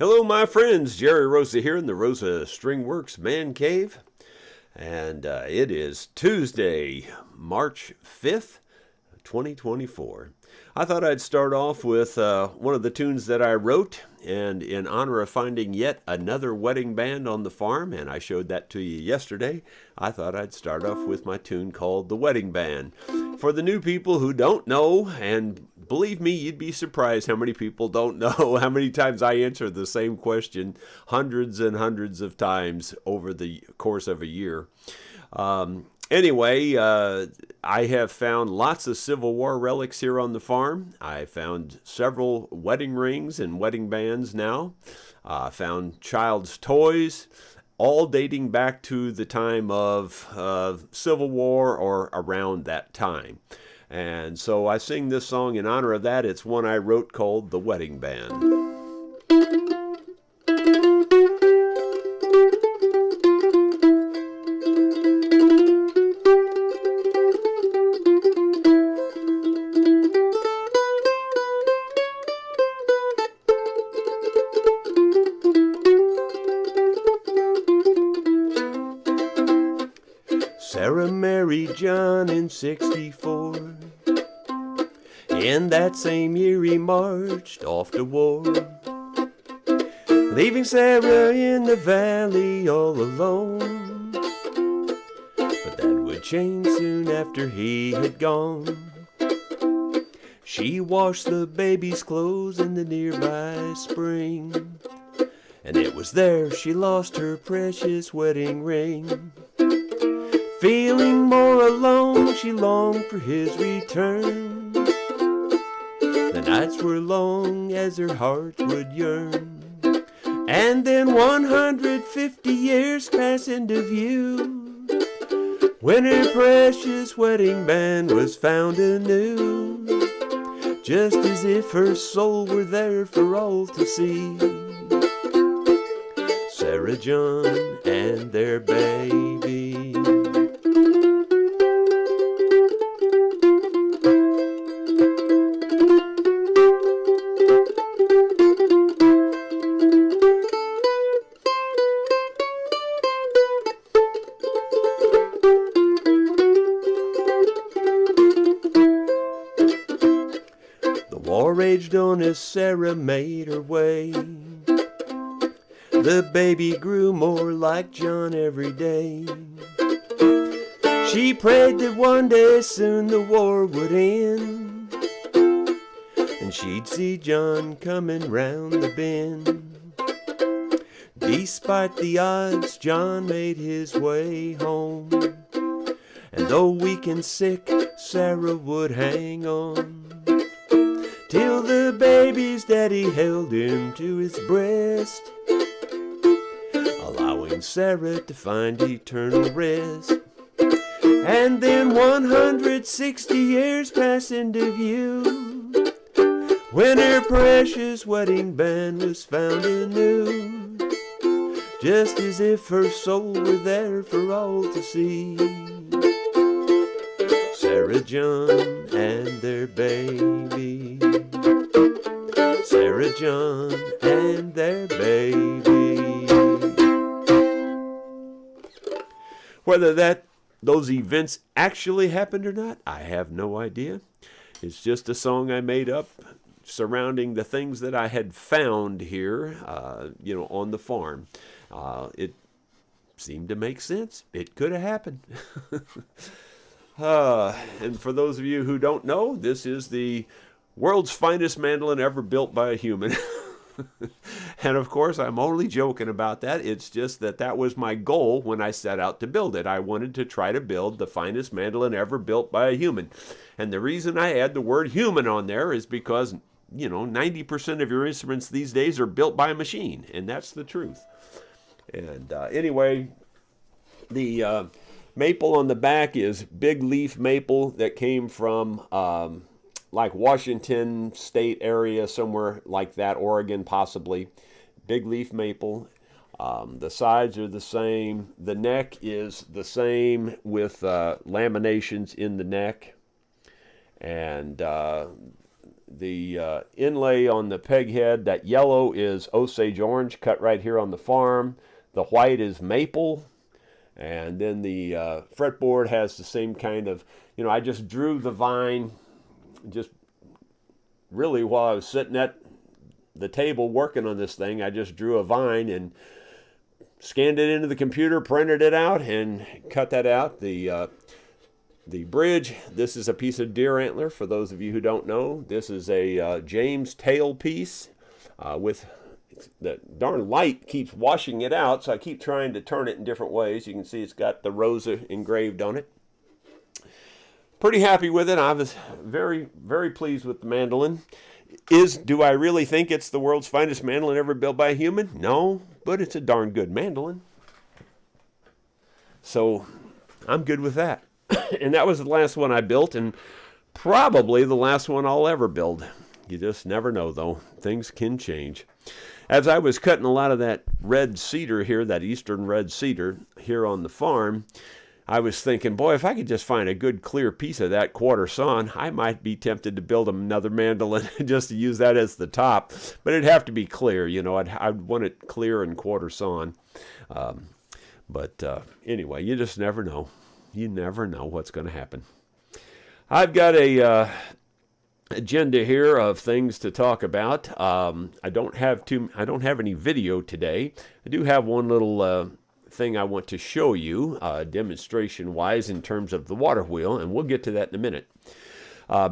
Hello, my friends. Jerry Rosa here in the Rosa Stringworks Man Cave. And it is Tuesday, March 5th, 2024. I thought I'd start off with one of the tunes that I wrote, and in honor of finding yet another wedding band on the farm, and I showed that to you yesterday, I thought I'd start off with my tune called The Wedding Band. For the new people who don't know, and believe me, you'd be surprised how many people don't know how many times I answer the same question hundreds and hundreds of times over the course of a year. Anyway, I have found lots of Civil War relics here on the farm. I found several wedding rings and wedding bands now. Found child's toys, all dating back to the time of Civil War or around that time. And so I sing this song in honor of that. It's one I wrote called The Wedding Band. Sarah married John in '64. In that same year he marched off to war, leaving Sarah in the valley all alone. But that would change soon after he had gone. She washed the baby's clothes in the nearby spring, and it was there she lost her precious wedding ring. Feeling more alone, she longed for his return. The nights were long as her heart would yearn. And then 150 years pass into view, when her precious wedding band was found anew, just as if her soul were there for all to see. Sarah John and their baby. War raged on as Sarah made her way. The baby grew more like John every day. She prayed that one day soon the war would end, and she'd see John coming round the bend. Despite the odds, John made his way home, and though weak and sick, Sarah would hang on, till the baby's daddy held him to his breast, allowing Sarah to find eternal rest. And then 160 years pass into view, when her precious wedding band was found anew, just as if her soul were there for all to see. Sarah John and their baby. Sarah John and their baby. Whether those events actually happened or not, I have no idea. It's just a song I made up surrounding the things that I had found here, on the farm. It seemed to make sense. It could have happened. And for those of you who don't know, this is the world's finest mandolin ever built by a human. And of course, I'm only joking about that. It's just that was my goal when I set out to build it. I wanted to try to build the finest mandolin ever built by a human. And the reason I add the word human on there is because, 90% of your instruments these days are built by a machine. And that's the truth. And anyway, the maple on the back is big leaf maple that came from like Washington State area, somewhere like that, Oregon possibly. Big leaf maple. The sides are the same. The neck is the same with laminations in the neck. And inlay on the peg head, that yellow is Osage orange, cut right here on the farm. The white is maple. And then the fretboard has the same kind of, I just drew the vine just really while I was sitting at the table working on this thing. I just drew a vine and scanned it into the computer, printed it out, and cut that out. The bridge, this is a piece of deer antler, for those of you who don't know. This is a James tail piece with the darn light keeps washing it out, so I keep trying to turn it in different ways. You can see it's got the Rosa engraved on it. Pretty happy with it. I was very, very pleased with the mandolin. Do I really think it's the world's finest mandolin ever built by a human? No, but it's a darn good mandolin. So I'm good with that. And that was the last one I built, and probably the last one I'll ever build. You just never know, though. Things can change. As I was cutting a lot of that red cedar here, that eastern red cedar here on the farm, I was thinking, boy, if I could just find a good clear piece of that quarter sawn, I might be tempted to build another mandolin just to use that as the top. But it'd have to be clear, I'd want it clear and quarter sawn. Anyway, you just never know. You never know what's going to happen. I've got a agenda here of things to talk about. I don't have any video today. I do have one little thing I want to show you demonstration wise in terms of the Waterwheel, and we'll get to that in a minute.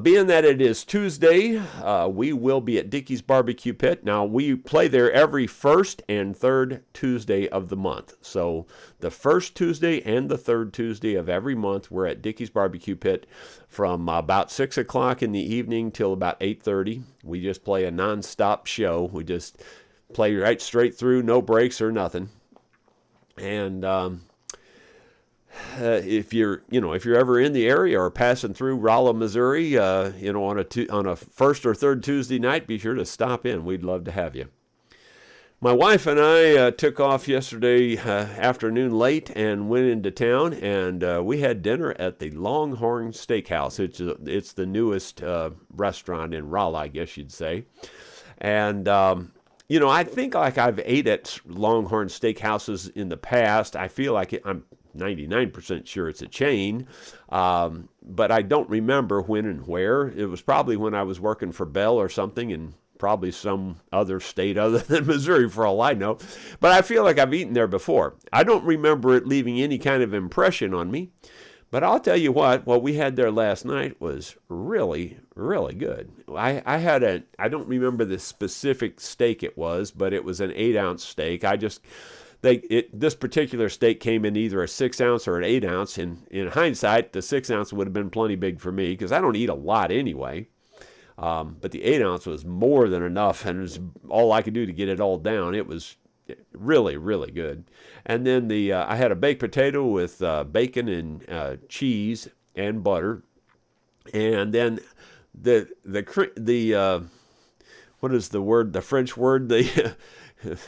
Being that it is Tuesday, we will be at Dickey's Barbecue Pit. Now, we play there every first and third Tuesday of the month. So the first Tuesday and the third Tuesday of every month, we're at Dickey's Barbecue Pit from about 6 o'clock in the evening till about 8:30. We just play a non-stop show. We just play right straight through, no breaks or nothing. And if you're ever in the area or passing through Rolla, Missouri, on a first or third Tuesday night, be sure to stop in. We'd love to have you. My wife and I took off yesterday afternoon late and went into town, and we had dinner at the Longhorn Steakhouse. It's the newest restaurant in Rolla, I guess you'd say. And I think like I've ate at Longhorn Steakhouses in the past. I feel like I'm 99% sure it's a chain, but I don't remember when and where. It was probably when I was working for Bell or something, and probably some other state other than Missouri for all I know. But I feel like I've eaten there before. I don't remember it leaving any kind of impression on me. But I'll tell you what we had there last night was really, really good. I don't remember the specific steak it was, but it was an 8-ounce steak. This particular steak came in either a 6-ounce or an 8-ounce. And in hindsight, the 6-ounce would have been plenty big for me because I don't eat a lot anyway. But the 8-ounce was more than enough, and it was all I could do to get it all down. It was really, really good. And then I had a baked potato with bacon and cheese and butter. And then the what is the word? The French word?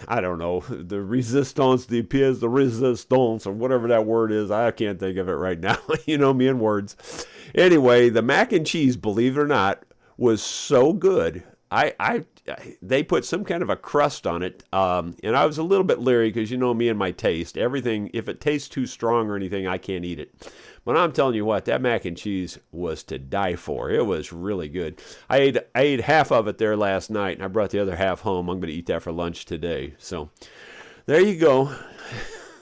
I don't know, the resistance, the pièce de resistance, or whatever that word is. I can't think of it right now. You know me in words. Anyway, the mac and cheese, believe it or not, was so good. They put some kind of a crust on it, and I was a little bit leery because you know me and my taste. Everything, if it tastes too strong or anything, I can't eat it. But I'm telling you what, that mac and cheese was to die for. It was really good. I ate half of it there last night, and I brought the other half home. I'm going to eat that for lunch today. So there you go.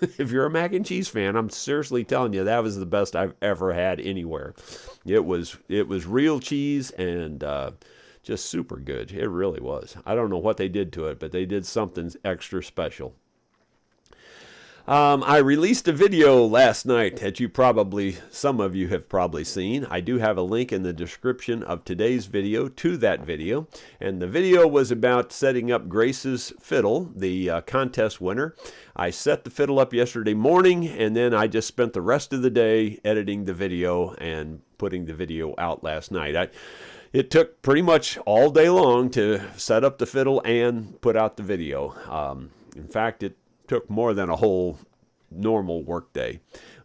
If you're a mac and cheese fan, I'm seriously telling you, that was the best I've ever had anywhere. It was real cheese and just super good. It really was. I don't know what they did to it, but they did something extra special. I released a video last night that some of you have probably seen. I do have a link in the description of today's video to that video. And the video was about setting up Grace's fiddle, the contest winner. I set the fiddle up yesterday morning, and then I just spent the rest of the day editing the video and putting the video out last night. It took pretty much all day long to set up the fiddle and put out the video. In fact, it took more than a whole normal work day.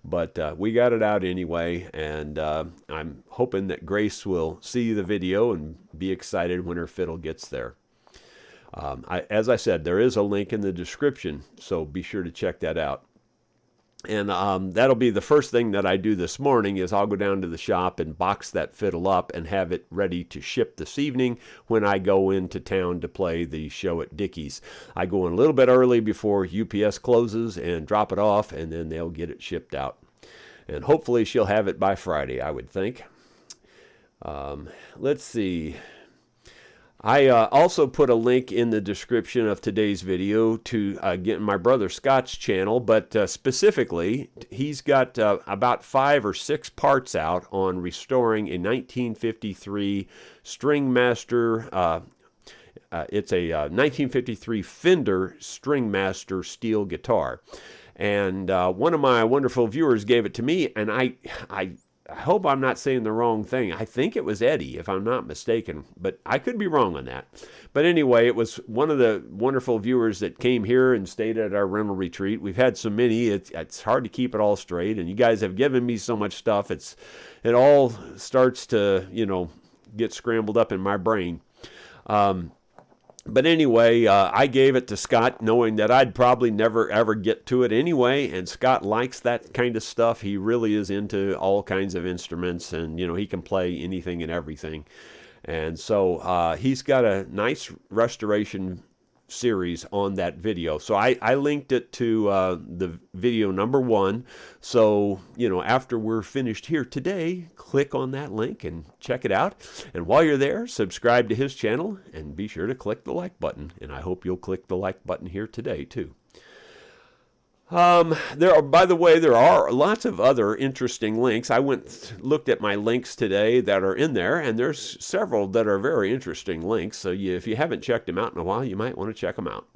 But we got it out anyway, and I'm hoping that Grace will see the video and be excited when her fiddle gets there. As I said, there is a link in the description, so be sure to check that out. And that'll be the first thing that I do this morning is I'll go down to the shop and box that fiddle up and have it ready to ship this evening when I go into town to play the show at Dickey's. I go in a little bit early before UPS closes and drop it off, and then they'll get it shipped out. And hopefully she'll have it by Friday, I would think. Let's see. I also put a link in the description of today's video to get my brother Scott's channel, but specifically, he's got about 5 or 6 parts out on restoring a 1953 Stringmaster. It's a 1953 Fender Stringmaster steel guitar. And one of my wonderful viewers gave it to me, and I hope I'm not saying the wrong thing. I think it was Eddie, if I'm not mistaken, but I could be wrong on that. But anyway, it was one of the wonderful viewers that came here and stayed at our rental retreat. We've had so many, it's hard to keep it all straight, and you guys have given me so much stuff. It all starts to, get scrambled up in my brain. But anyway, I gave it to Scott knowing that I'd probably never ever get to it anyway, and Scott likes that kind of stuff. He really is into all kinds of instruments, and he can play anything and everything. And so he's got a nice restoration series on that video. So I linked it to the video number 1. So, after we're finished here today, click on that link and check it out. And while you're there, subscribe to his channel and be sure to click the like button. And I hope you'll click the like button here today too. By the way, there are lots of other interesting links. I looked at my links today that are in there, and there's several that are very interesting links. So if you haven't checked them out in a while, you might want to check them out.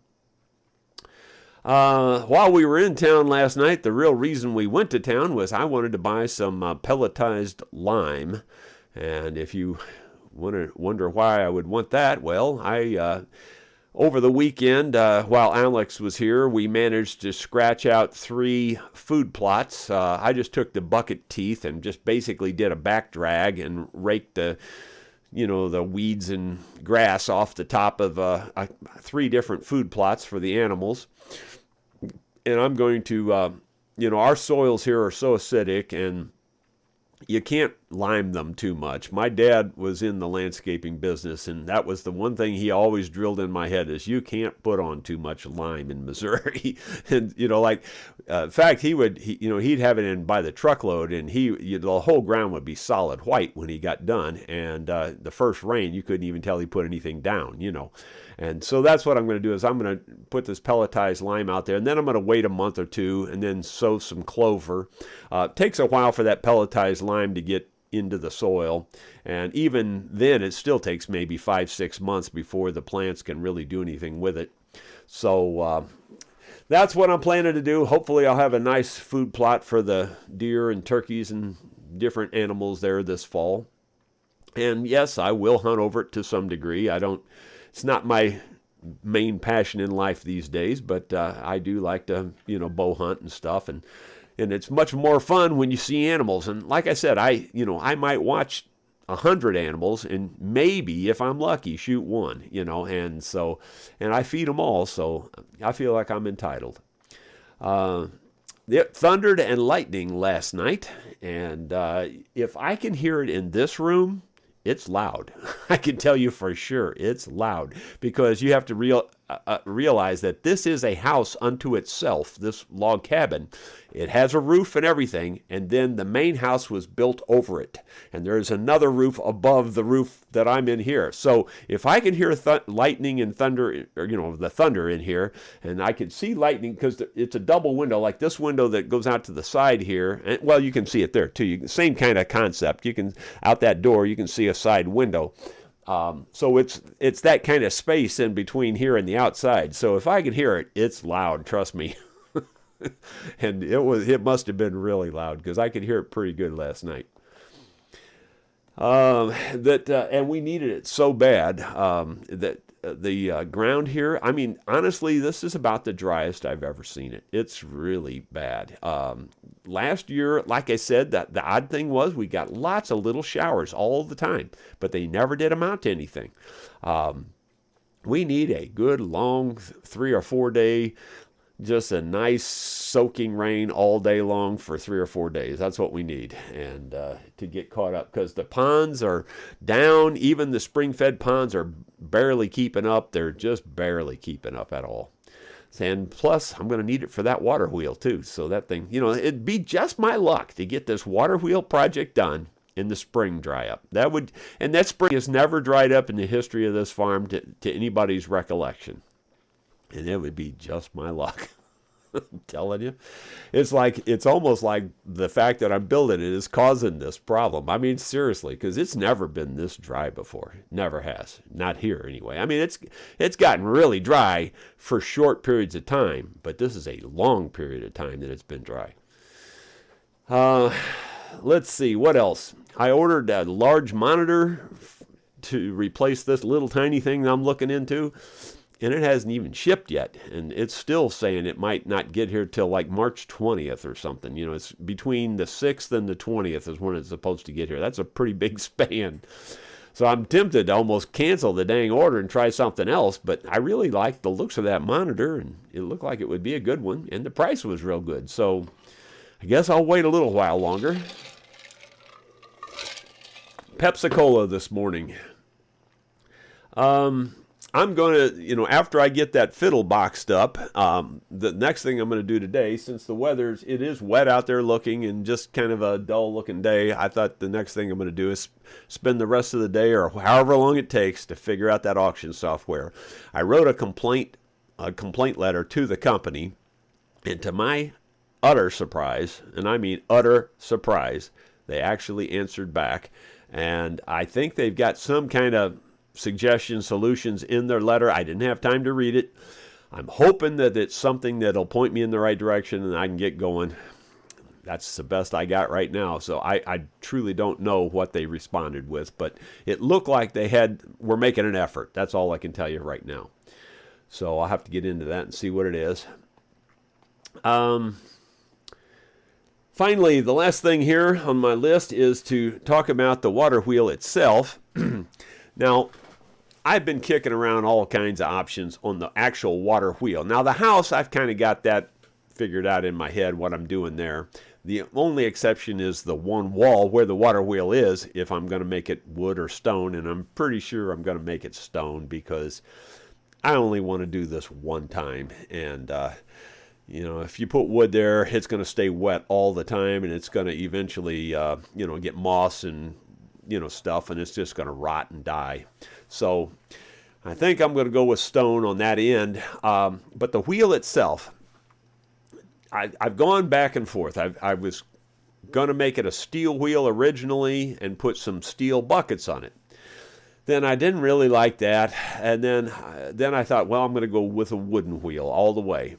While we were in town last night, the real reason we went to town was I wanted to buy some pelletized lime. And if you wonder why I would want that, well, over the weekend, while Alex was here, we managed to scratch out 3 food plots. I just took the bucket teeth and just basically did a back drag and raked the weeds and grass off the top of 3 different food plots for the animals. And I'm going to, our soils here are so acidic, and you can't lime them too much. My dad was in the landscaping business, and that was the one thing he always drilled in my head is you can't put on too much lime in Missouri. And, in fact, he'd have it in by the truckload, and the whole ground would be solid white when he got done. And the first rain, you couldn't even tell he put anything down, And so that's what I'm going to do is I'm going to put this pelletized lime out there, and then I'm going to wait a month or 2 and then sow some clover. It takes a while for that pelletized lime to get into the soil, and even then it still takes maybe 5-6 months before the plants can really do anything with it. So that's what I'm planning to do. Hopefully I'll have a nice food plot for the deer and turkeys and different animals there this fall. And yes, I will hunt over it to some degree. It's not my main passion in life these days, but I do like to, bow hunt and stuff, and it's much more fun when you see animals. And like I said, I might watch 100 animals and maybe, if I'm lucky, shoot one, and I feed them all, so I feel like I'm entitled. It thundered and lightning last night, and if I can hear it in this room, it's loud. I can tell you for sure it's loud, because you have to realize that this is a house unto itself, this log cabin. It has a roof and everything, and then the main house was built over it. And there's another roof above the roof that I'm in here. So if I can hear lightning and thunder, or the thunder in here, and I can see lightning because it's a double window, like this window that goes out to the side here. And, well, you can see it there too. Same kind of concept. You can, out that door, you can see a side window. So it's that kind of space in between here and the outside. So if I can hear it, it's loud, trust me. And it must have been really loud, because I could hear it pretty good last night. And we needed it so bad that the ground here, I mean, honestly, this is about the driest I've ever seen it. It's really bad. Last year, like I said, the odd thing was we got lots of little showers all the time, but they never did amount to anything. We need a good long 3 or 4 day, just a nice soaking rain all day long for 3 or 4 days. That's what we need, and to get caught up, because the ponds are down. Even the spring-fed ponds are barely keeping up. They're just barely keeping up at all. And plus, I'm going to need it for that water wheel too. So that thing, it'd be just my luck to get this water wheel project done in the spring dry up. And that spring has never dried up in the history of this farm to anybody's recollection. And it would be just my luck. I'm telling you. It's almost like the fact that I'm building it is causing this problem. I mean, seriously, because it's never been this dry before. Never has. Not here anyway. I mean, it's gotten really dry for short periods of time, but this is a long period of time that it's been dry. Let's see, what else? I ordered a large monitor to replace this little tiny thing that I'm looking into. And it hasn't even shipped yet, and it's still saying it might not get here till like March 20th or something. It's between the 6th and the 20th is when it's supposed to get here. That's a pretty big span. So I'm tempted to almost cancel the dang order and try something else, but I really like the looks of that monitor, and it looked like it would be a good one, and the price was real good. So I guess I'll wait a little while longer. Pepsi-Cola this morning. I'm going to, after I get that fiddle boxed up, the next thing I'm going to do today, since it is wet out there looking and just kind of a dull looking day, I thought the next thing I'm going to do is spend the rest of the day or however long it takes to figure out that auction software. I wrote a complaint letter to the company, and to my utter surprise, and I mean utter surprise, they actually answered back. And I think they've got some kind of suggestions, solutions in their letter. I didn't have time to read it. I'm hoping that it's something that'll point me in the right direction and I can get going. That's the best I got right now. So I truly don't know what they responded with, but it looked like were making an effort. That's all I can tell you right now. So I'll have to get into that and see what it is. Finally, the last thing here on my list is to talk about the water wheel itself. Now, I've been kicking around all kinds of options on the actual water wheel. Now, the house, I've kind of got that figured out in my head, what I'm doing there. The only exception is the one wall where the water wheel is, if I'm going to make it wood or stone, and I'm pretty sure I'm going to make it stone because I only want to do this one time. And, if you put wood there, it's going to stay wet all the time, and it's going to eventually, get moss and stuff, and it's just going to rot and die. So I think I'm going to go with stone on that end. But the wheel itself, I've gone back and forth. I was going to make it a steel wheel originally and put some steel buckets on it. Then I didn't really like that, and then I thought, well, I'm going to go with a wooden wheel all the way.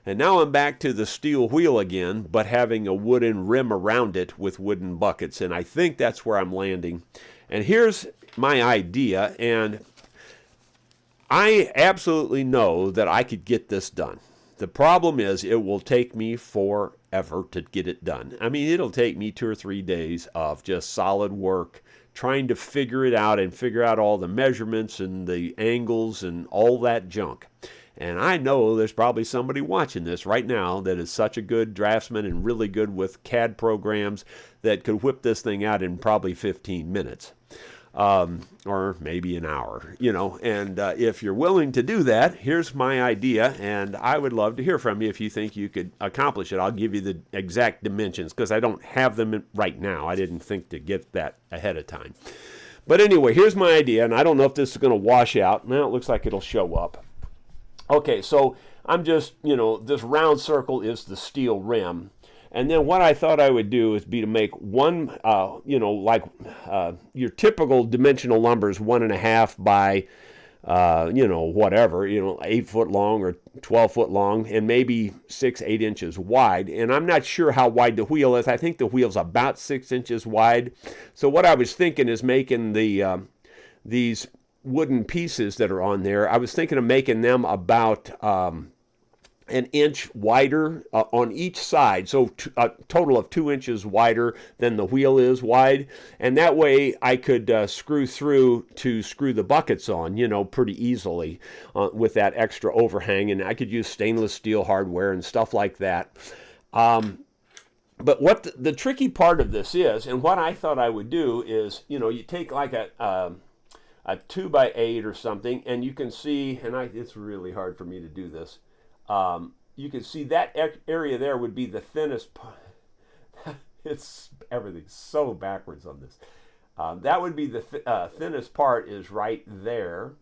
And now I'm back to the steel wheel again, but having a wooden rim around it with wooden buckets. And I think that's where I'm landing. And here's my idea. And I absolutely know that I could get this done. The problem is it will take me forever to get it done. I mean, it'll take me 2 or 3 days of just solid work, trying to figure it out and figure out all the measurements and the angles and all that junk. And I know there's probably somebody watching this right now that is such a good draftsman and really good with CAD programs that could whip this thing out in probably 15 minutes. Or maybe an hour, And if you're willing to do that, here's my idea, and I would love to hear from you if you think you could accomplish it. I'll give you the exact dimensions because I don't have them right now. I didn't think to get that ahead of time. But anyway, here's my idea, and I don't know if this is going to wash out. Now it looks like it'll show up. Okay, so I'm just, this round circle is the steel rim. And then what I thought I would do is to make one, your typical dimensional lumber is 1.5 by, 8 foot long or 12 foot long and maybe 6-8 inches wide. And I'm not sure how wide the wheel is. I think the wheel's about 6 inches wide. So what I was thinking is making these wooden pieces that are on there, I was thinking of making them about an inch wider on each side, so a total of 2 inches wider than the wheel is wide, and that way I could screw through to screw the buckets on, pretty easily with that extra overhang, and I could use stainless steel hardware and stuff like that. But what the tricky part of this is, and what I thought I would do is, you take like a 2x8 or something, and you can see, and it's really hard for me to do this. You can see that area there would be the thinnest part. Everything's so backwards on this. That would be the thinnest part is right there.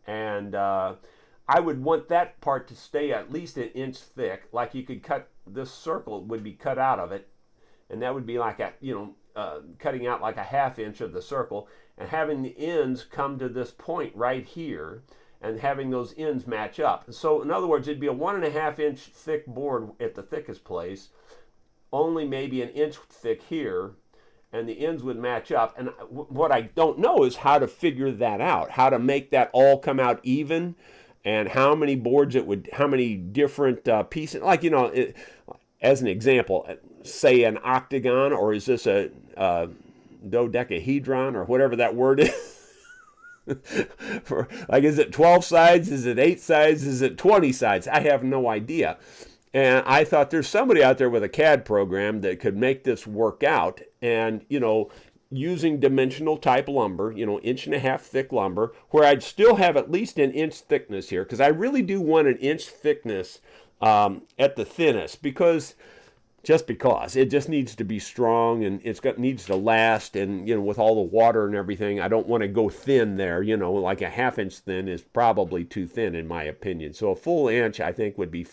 And I would want that part to stay at least an inch thick. Like you could cut, this circle would be cut out of it. And that would be like cutting out like a 1/2 inch of the circle. And having the ends come to this point right here. And having those ends match up. So in other words, it'd be a 1.5 inch thick board at the thickest place, only maybe an inch thick here, and the ends would match up. And what I don't know is how to figure that out, how to make that all come out even, and how many boards how many different pieces, like, as an example, say an octagon, or is this a dodecahedron, or whatever that word is. Is it 12 sides? Is it 8 sides? Is it 20 sides? I have no idea. And I thought there's somebody out there with a CAD program that could make this work out. And, using dimensional type lumber, 1.5 inch thick lumber, where I'd still have at least an inch thickness here, because I really do want an inch thickness at the thinnest, because it just needs to be strong, and needs to last, and with all the water and everything, I don't want to go thin there. Like a 1/2 inch thin is probably too thin in my opinion. So a full inch I think would be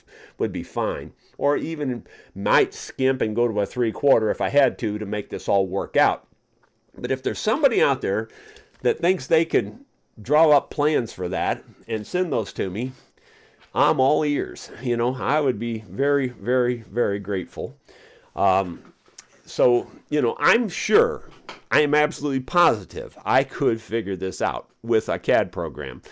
fine, or even might skimp and go to a 3/4 if I had to make this all work out. But if there's somebody out there that thinks they could draw up plans for that and send those to me, I'm all ears. I would be very, very, very grateful. So, I'm sure, I am absolutely positive I could figure this out with a CAD program.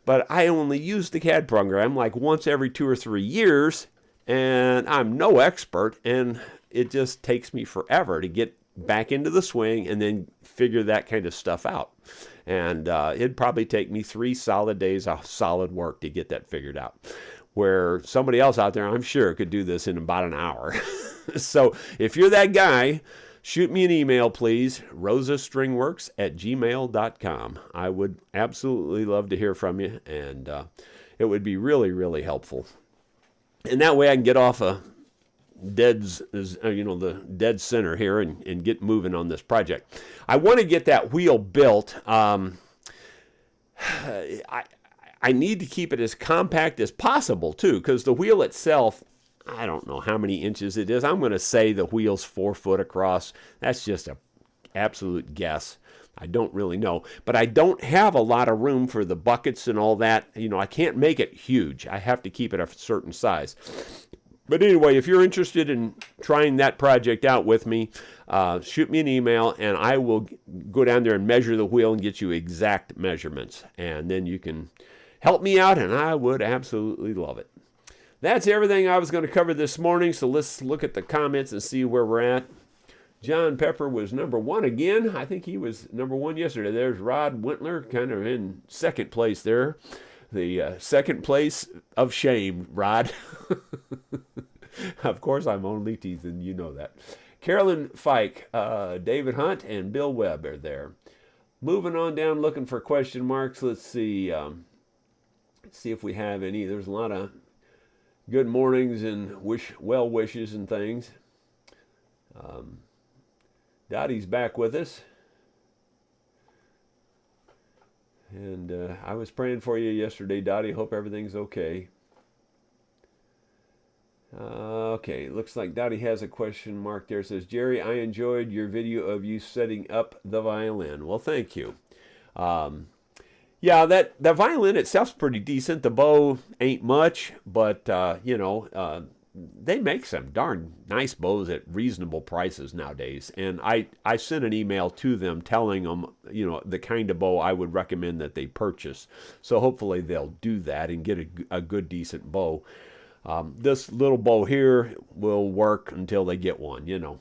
But I only use the CAD program like once every 2 or 3 years, and I'm no expert, and it just takes me forever to get back into the swing and then figure that kind of stuff out. And it'd probably take me 3 solid days of solid work to get that figured out. Where somebody else out there, I'm sure, could do this in about an hour. So if you're that guy, shoot me an email, please, rosastringworks@gmail.com. I would absolutely love to hear from you, and it would be really, really helpful. And that way I can get off the dead center here and get moving on this project. I want to get that wheel built. I need to keep it as compact as possible, too, because the wheel itself, I don't know how many inches it is. I'm going to say the wheel's 4 foot across. That's just an absolute guess. I don't really know. But I don't have a lot of room for the buckets and all that. I can't make it huge. I have to keep it a certain size. But anyway, if you're interested in trying that project out with me, shoot me an email, and I will go down there and measure the wheel and get you exact measurements. And then you can help me out, and I would absolutely love it. That's everything I was going to cover this morning, so let's look at the comments and see where we're at. John Pepper was number 1 again. I think he was number 1 yesterday. There's Rod Wintler, kind of in second place there. The second place of shame, Rod. Of course, I'm only teasing. You know that. Carolyn Fike, David Hunt, and Bill Webb are there. Moving on down, looking for question marks. Let's see. Let's see if we have any. There's a lot of good mornings and well wishes and things. Dottie's back with us. And I was praying for you yesterday, Dottie. Hope everything's okay. Okay, looks like Dottie has a question mark there. It says, Jerry, I enjoyed your video of you setting up the violin. Well, thank you. Yeah, the violin itself's pretty decent. The bow ain't much, but they make some darn nice bows at reasonable prices nowadays. And I sent an email to them telling them, the kind of bow I would recommend that they purchase. So hopefully they'll do that and get a good, decent bow. This little bow here will work until they get one,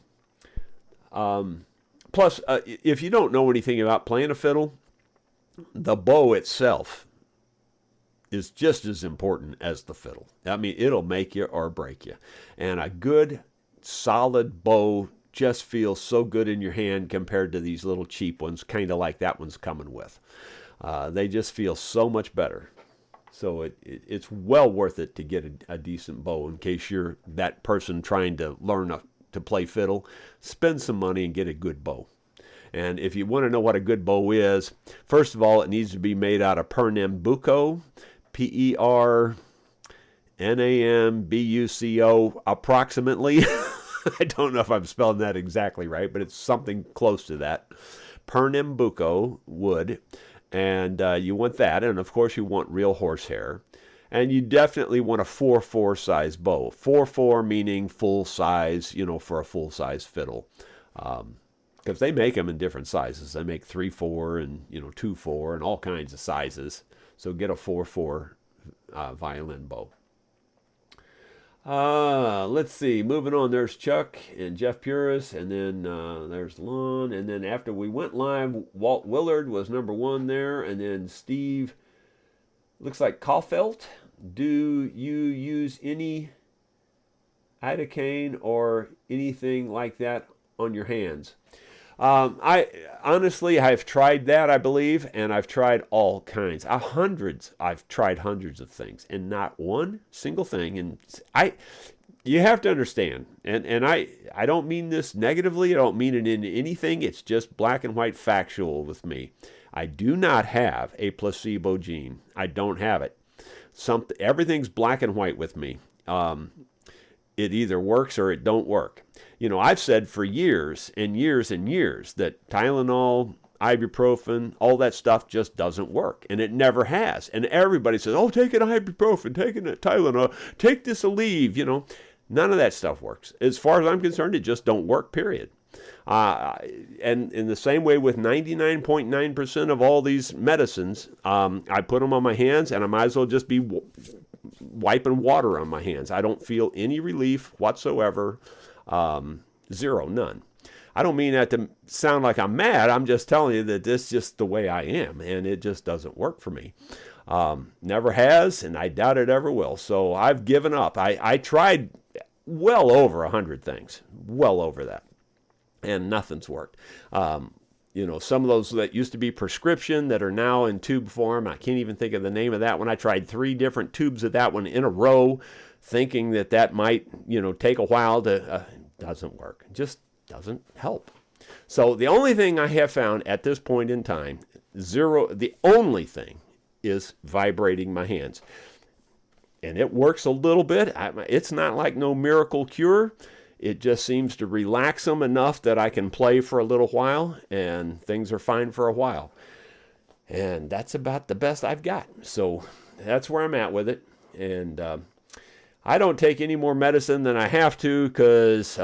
Plus, if you don't know anything about playing a fiddle, the bow itself is just as important as the fiddle. I mean, it'll make you or break you. And a good, solid bow just feels so good in your hand compared to these little cheap ones, kind of like that one's coming with. They just feel so much better. So it's well worth it to get a decent bow in case you're that person trying to learn to play fiddle. Spend some money and get a good bow. And if you want to know what a good bow is, first of all, it needs to be made out of Pernambuco, Pernambuco, approximately. I don't know if I'm spelling that exactly right, but it's something close to that. Pernambuco wood. And you want that. And, of course, you want real horsehair. And you definitely want a 4/4 size bow. 4/4 meaning full size, for a full size fiddle. Because they make them in different sizes. They make 3/4 and, 2/4 and all kinds of sizes. So get a 4/4 violin bow. Let's see. Moving on, there's Chuck and Jeff Puris, and then there's Lon. And then after we went live, Walt Willard was number 1 there, and then Steve, looks like Caulfield. Do you use any lidocaine or anything like that on your hands? I've tried that, I believe, and I've tried all kinds. I've tried hundreds of things, and not one single thing. And you have to understand, and I don't mean this negatively, I don't mean it in anything, it's just black and white factual with me. I do not have a placebo gene. I don't have it. Everything's black and white with me. It either works or it don't work. I've said for years and years and years that Tylenol, ibuprofen, all that stuff just doesn't work. And it never has. And everybody says, oh, take an ibuprofen, take a Tylenol, take this Aleve, None of that stuff works. As far as I'm concerned, it just don't work, period. And in the same way with 99.9% of all these medicines, I put them on my hands and I might as well just be wiping water on my hands. I don't feel any relief whatsoever. Zero, none. I don't mean that to sound like I'm mad. I'm just telling you that this is just the way I am, and it just doesn't work for me. Never has, and I doubt it ever will. So I've given up. I tried well over 100 things, well over that, and nothing's worked. Some of those that used to be prescription that are now in tube form. I can't even think of the name of that one. I tried 3 different tubes of that one in a row, thinking that might, take a while to, doesn't work. It just doesn't help. So the only thing I have found at this point in time, the only thing is vibrating my hands. And it works a little bit. It's not like no miracle cure. It just seems to relax them enough that I can play for a little while, and things are fine for a while. And that's about the best I've got. So that's where I'm at with it. And I don't take any more medicine than I have to because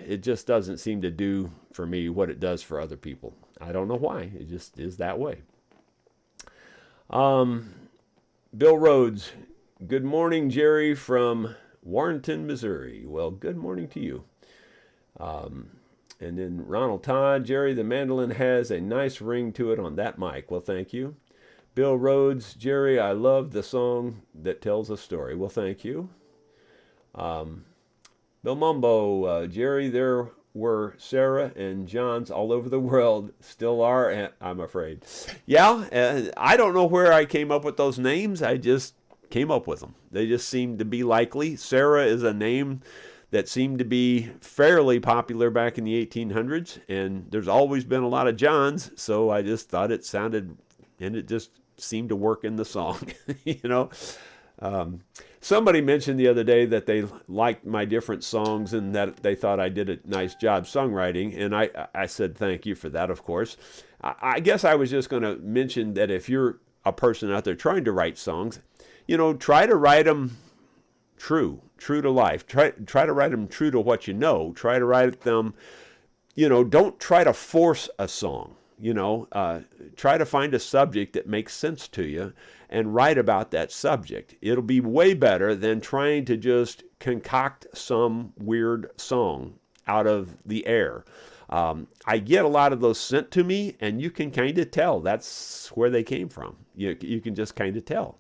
it just doesn't seem to do for me what it does for other people. I don't know why. It just is that way. Bill Rhodes, good morning, Jerry from Warrenton, Missouri. Well, good morning to you. And then Ronald Todd, Jerry, the mandolin has a nice ring to it on that mic. Well, thank you. Bill Rhodes, Jerry, I love the song that tells a story. Well, thank you. Bill Mumbo, Jerry, there were Sarah and Johns all over the world, still are, I'm afraid. Yeah, I don't know where I came up with those names. I just came up with them. They just seemed to be likely. Sarah is a name that seemed to be fairly popular back in the 1800s, and there's always been a lot of Johns, so I just thought it sounded, and it just seemed to work in the song, Somebody mentioned the other day that they liked my different songs and that they thought I did a nice job songwriting, and I said thank you for that, of course. I guess I was just going to mention that if you're a person out there trying to write songs, try to write them true. true to life. Try to write them true to what you know. Try to write them, don't try to force a song. Try to find a subject that makes sense to you and write about that subject. It'll be way better than trying to just concoct some weird song out of the air. I get a lot of those sent to me, and you can kind of tell that's where they came from. You can just kind of tell.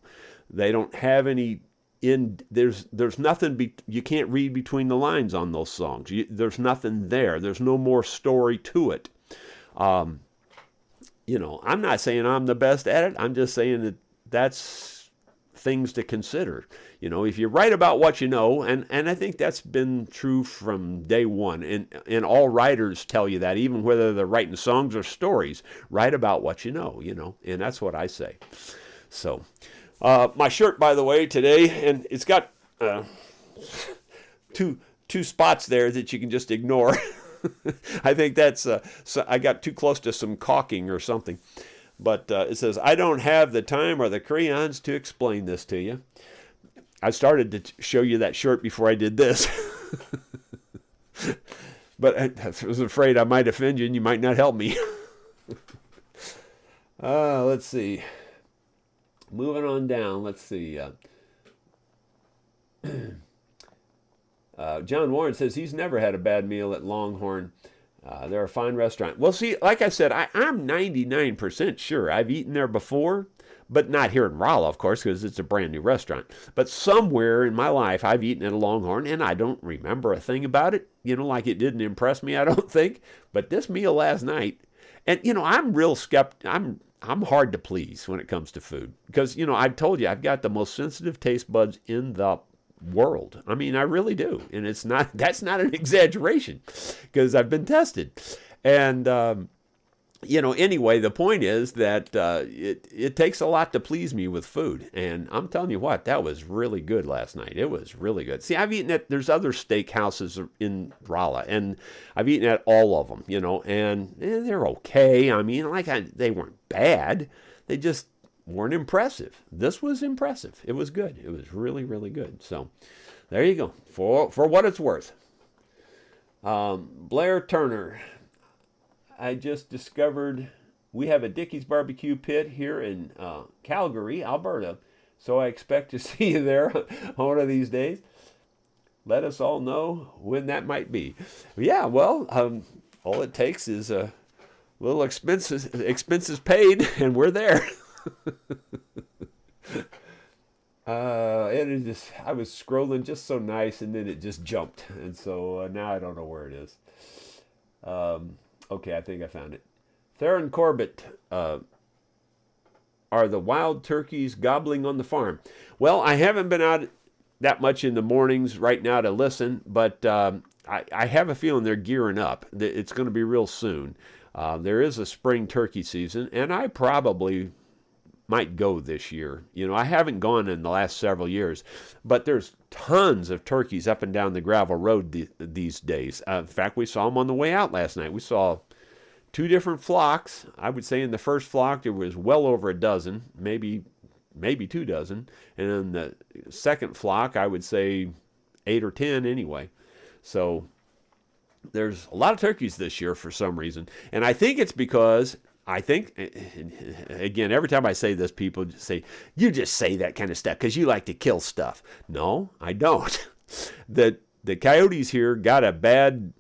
They don't have any there's nothing you can't read between the lines on those songs. There's nothing there. There's no more story to it. I'm not saying I'm the best at it. I'm just saying that that's things to consider. If you write about what you know, and I think that's been true from day one, and all writers tell you that, even whether they're writing songs or stories, write about what you know, and that's what I say. So, my shirt, by the way, today, and it's got two spots there that you can just ignore. I think that's, so I got too close to some caulking or something. But it says, I don't have the time or the crayons to explain this to you. I started to show you that shirt before I did this. But I was afraid I might offend you and you might not help me. Let's see. Moving on down, let's see. John Warren says he's never had a bad meal at Longhorn. They're a fine restaurant. Well, see, like I said, I'm 99% sure I've eaten there before, but not here in Rolla, of course, because it's a brand new restaurant. But somewhere in my life, I've eaten at a Longhorn, and I don't remember a thing about it. Like it didn't impress me, I don't think. But this meal last night, and I'm real skeptical. I'm hard to please when it comes to food because, I've told you, I've got the most sensitive taste buds in the world. I mean, I really do. And that's not an exaggeration because I've been tested. And, anyway, the point is that it takes a lot to please me with food. And I'm telling you what, that was really good last night. It was really good. See, I've eaten there's other steakhouses in Rolla, and I've eaten at all of them, and they're okay. I mean, they weren't bad. They just weren't impressive. This was impressive. It was good. It was really, really good. So there you go. For what it's worth. Blair Turner. I just discovered we have a Dickey's barbecue pit here in Calgary, Alberta. So I expect to see you there one of these days. Let us all know when that might be. Yeah, well, all it takes is a little expenses paid, and we're there. It is just, I was scrolling just so nice, and then it just jumped, and so now I don't know where it is. Okay, I think I found it. Theron Corbett, are the wild turkeys gobbling on the farm? Well, I haven't been out that much in the mornings right now to listen, but I have a feeling they're gearing up. It's going to be real soon. There is a spring turkey season, and I probably might go this year. I haven't gone in the last several years, but there's tons of turkeys up and down the gravel road these days. In fact, we saw them on the way out last night. We saw 2 different flocks. I would say in the first flock there was well over a dozen, maybe 2 dozen, and in the second flock I would say 8 or 10 anyway. So there's a lot of turkeys this year for some reason, and I think it's because again, every time I say this, people just say, you just say that kind of stuff because you like to kill stuff. No, I don't. The coyotes here got a bad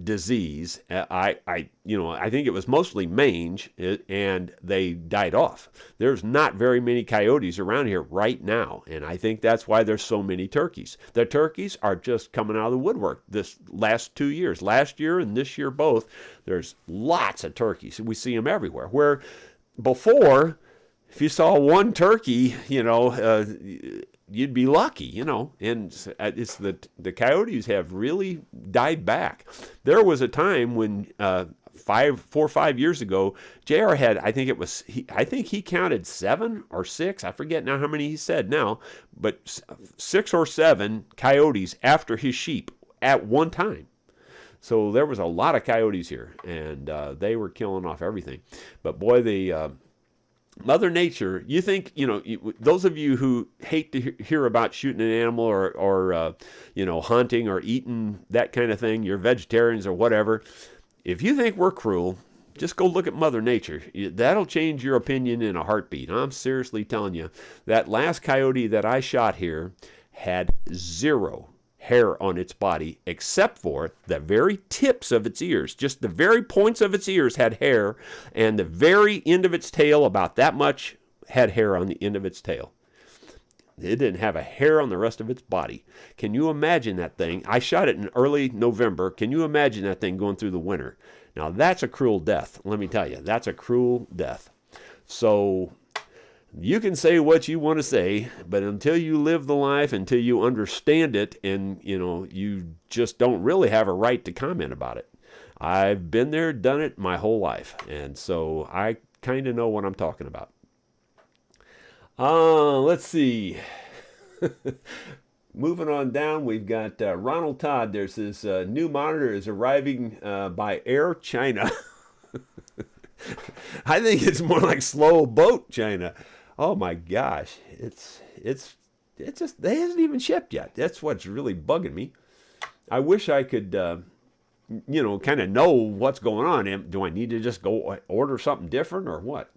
disease. I think it was mostly mange, and they died off. There's not very many coyotes around here right now, and I think that's why there's so many turkeys. The turkeys are just coming out of the woodwork this last 2 years. Last year and this year both, there's lots of turkeys. We see them everywhere. Where before, if you saw one turkey, you'd be lucky, and it's the coyotes have really died back. There was a time when 4 or 5 years ago, JR had, I think he counted 7 or 6, I forget now how many he said now, but 6 or 7 coyotes after his sheep at one time. So there was a lot of coyotes here, and they were killing off everything. But boy, Mother Nature, you think, those of you who hate to hear about shooting an animal or hunting or eating, that kind of thing, you're vegetarians or whatever. If you think we're cruel, just go look at Mother Nature. That'll change your opinion in a heartbeat. I'm seriously telling you, that last coyote that I shot here had zero hair on its body except for the very tips of its ears. Just the very points of its ears had hair, and the very end of its tail, about that much, had hair on the end of its tail. It didn't have a hair on the rest of its body. Can you imagine that thing? I shot it in early November. Can you imagine that thing going through the winter? Now, that's a cruel death. Let me tell you, that's a cruel death. So you can say what you want to say, but until you live the life, until you understand it, and you just don't really have a right to comment about it. I've been there, done it my whole life, and so I kind of know what I'm talking about. Let's see. Moving on down, we've got Ronald Todd. There's this new monitor is arriving by Air China. I think it's more like Slow Boat China. Oh my gosh, it's just, they hasn't even shipped yet. That's what's really bugging me. I wish I could, kind of know what's going on. Do I need to just go order something different or what?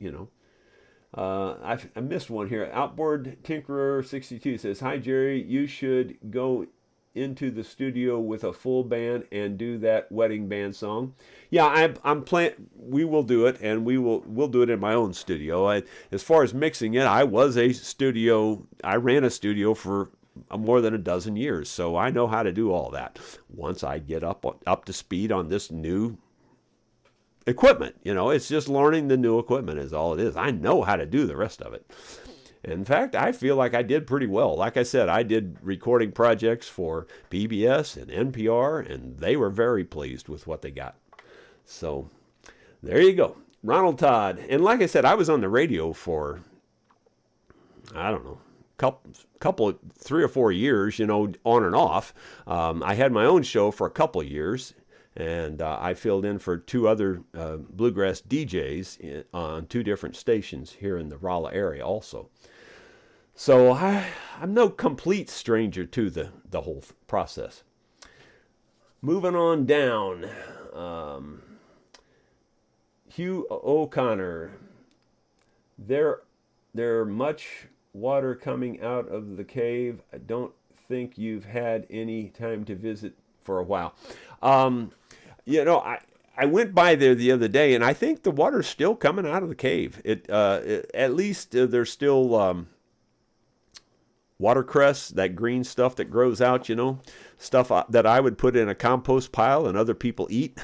I missed one here. Outboard Tinkerer 62 says, "Hi Jerry, you should go into the studio with a full band and do that wedding band song." Yeah, I'm planning. We will do it, and we'll do it in my own studio. As far as mixing it, I ran a studio for more than a dozen years, so I know how to do all that. Once I get up to speed on this new equipment, it's just learning the new equipment is all it is. I know how to do the rest of it. In fact, I feel like I did pretty well. Like I said, I did recording projects for PBS and NPR, and they were very pleased with what they got. So there you go. Ronald Todd. And like I said, I was on the radio for, I don't know, couple 3 or 4 years, on and off. I had my own show for a couple of years, and I filled in for 2 other bluegrass DJs on 2 different stations here in the Raleigh area also. So I'm no complete stranger to the whole process. Moving on down, Hugh O'Connor. There much water coming out of the cave. I don't think you've had any time to visit for a while. I went by there the other day, and I think the water's still coming out of the cave. At least there's still watercress, that green stuff that grows out, stuff that I would put in a compost pile and other people eat.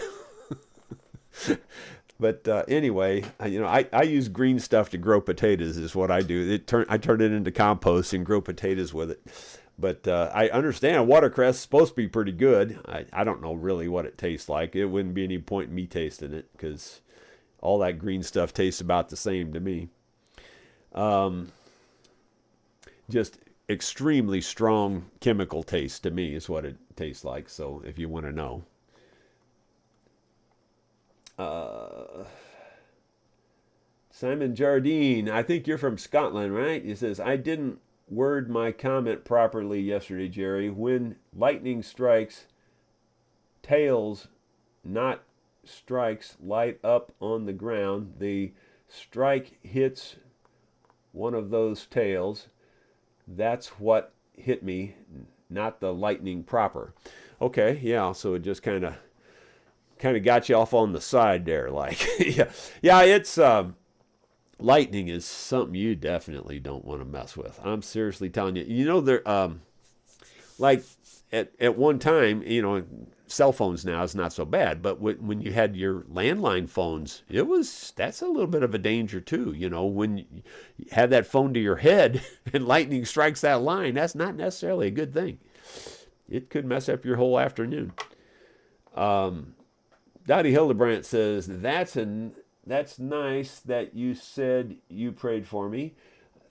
But anyway, I use green stuff to grow potatoes is what I do. I turn it into compost and grow potatoes with it. But I understand watercress is supposed to be pretty good. I don't know really what it tastes like. It wouldn't be any point in me tasting it because all that green stuff tastes about the same to me. Just extremely strong chemical taste to me is what it tastes like. So if you want to know. Simon Jardine, I think you're from Scotland, right? He says, "I didn't word my comment properly yesterday, Jerry. When lightning strikes, tails, not strikes, light up on the ground. The strike hits one of those tails. That's what hit me, not the lightning proper." Okay, yeah, so it just kind of got you off on the side there, like. yeah, it's lightning is something you definitely don't want to mess with. I'm seriously telling you. There like at one time, cell phones now is not so bad, but when you had your landline phones, that's a little bit of a danger too. When you have that phone to your head and lightning strikes that line, that's not necessarily a good thing. It could mess up your whole afternoon. Dottie Hildebrandt says, that's nice that you said you prayed for me.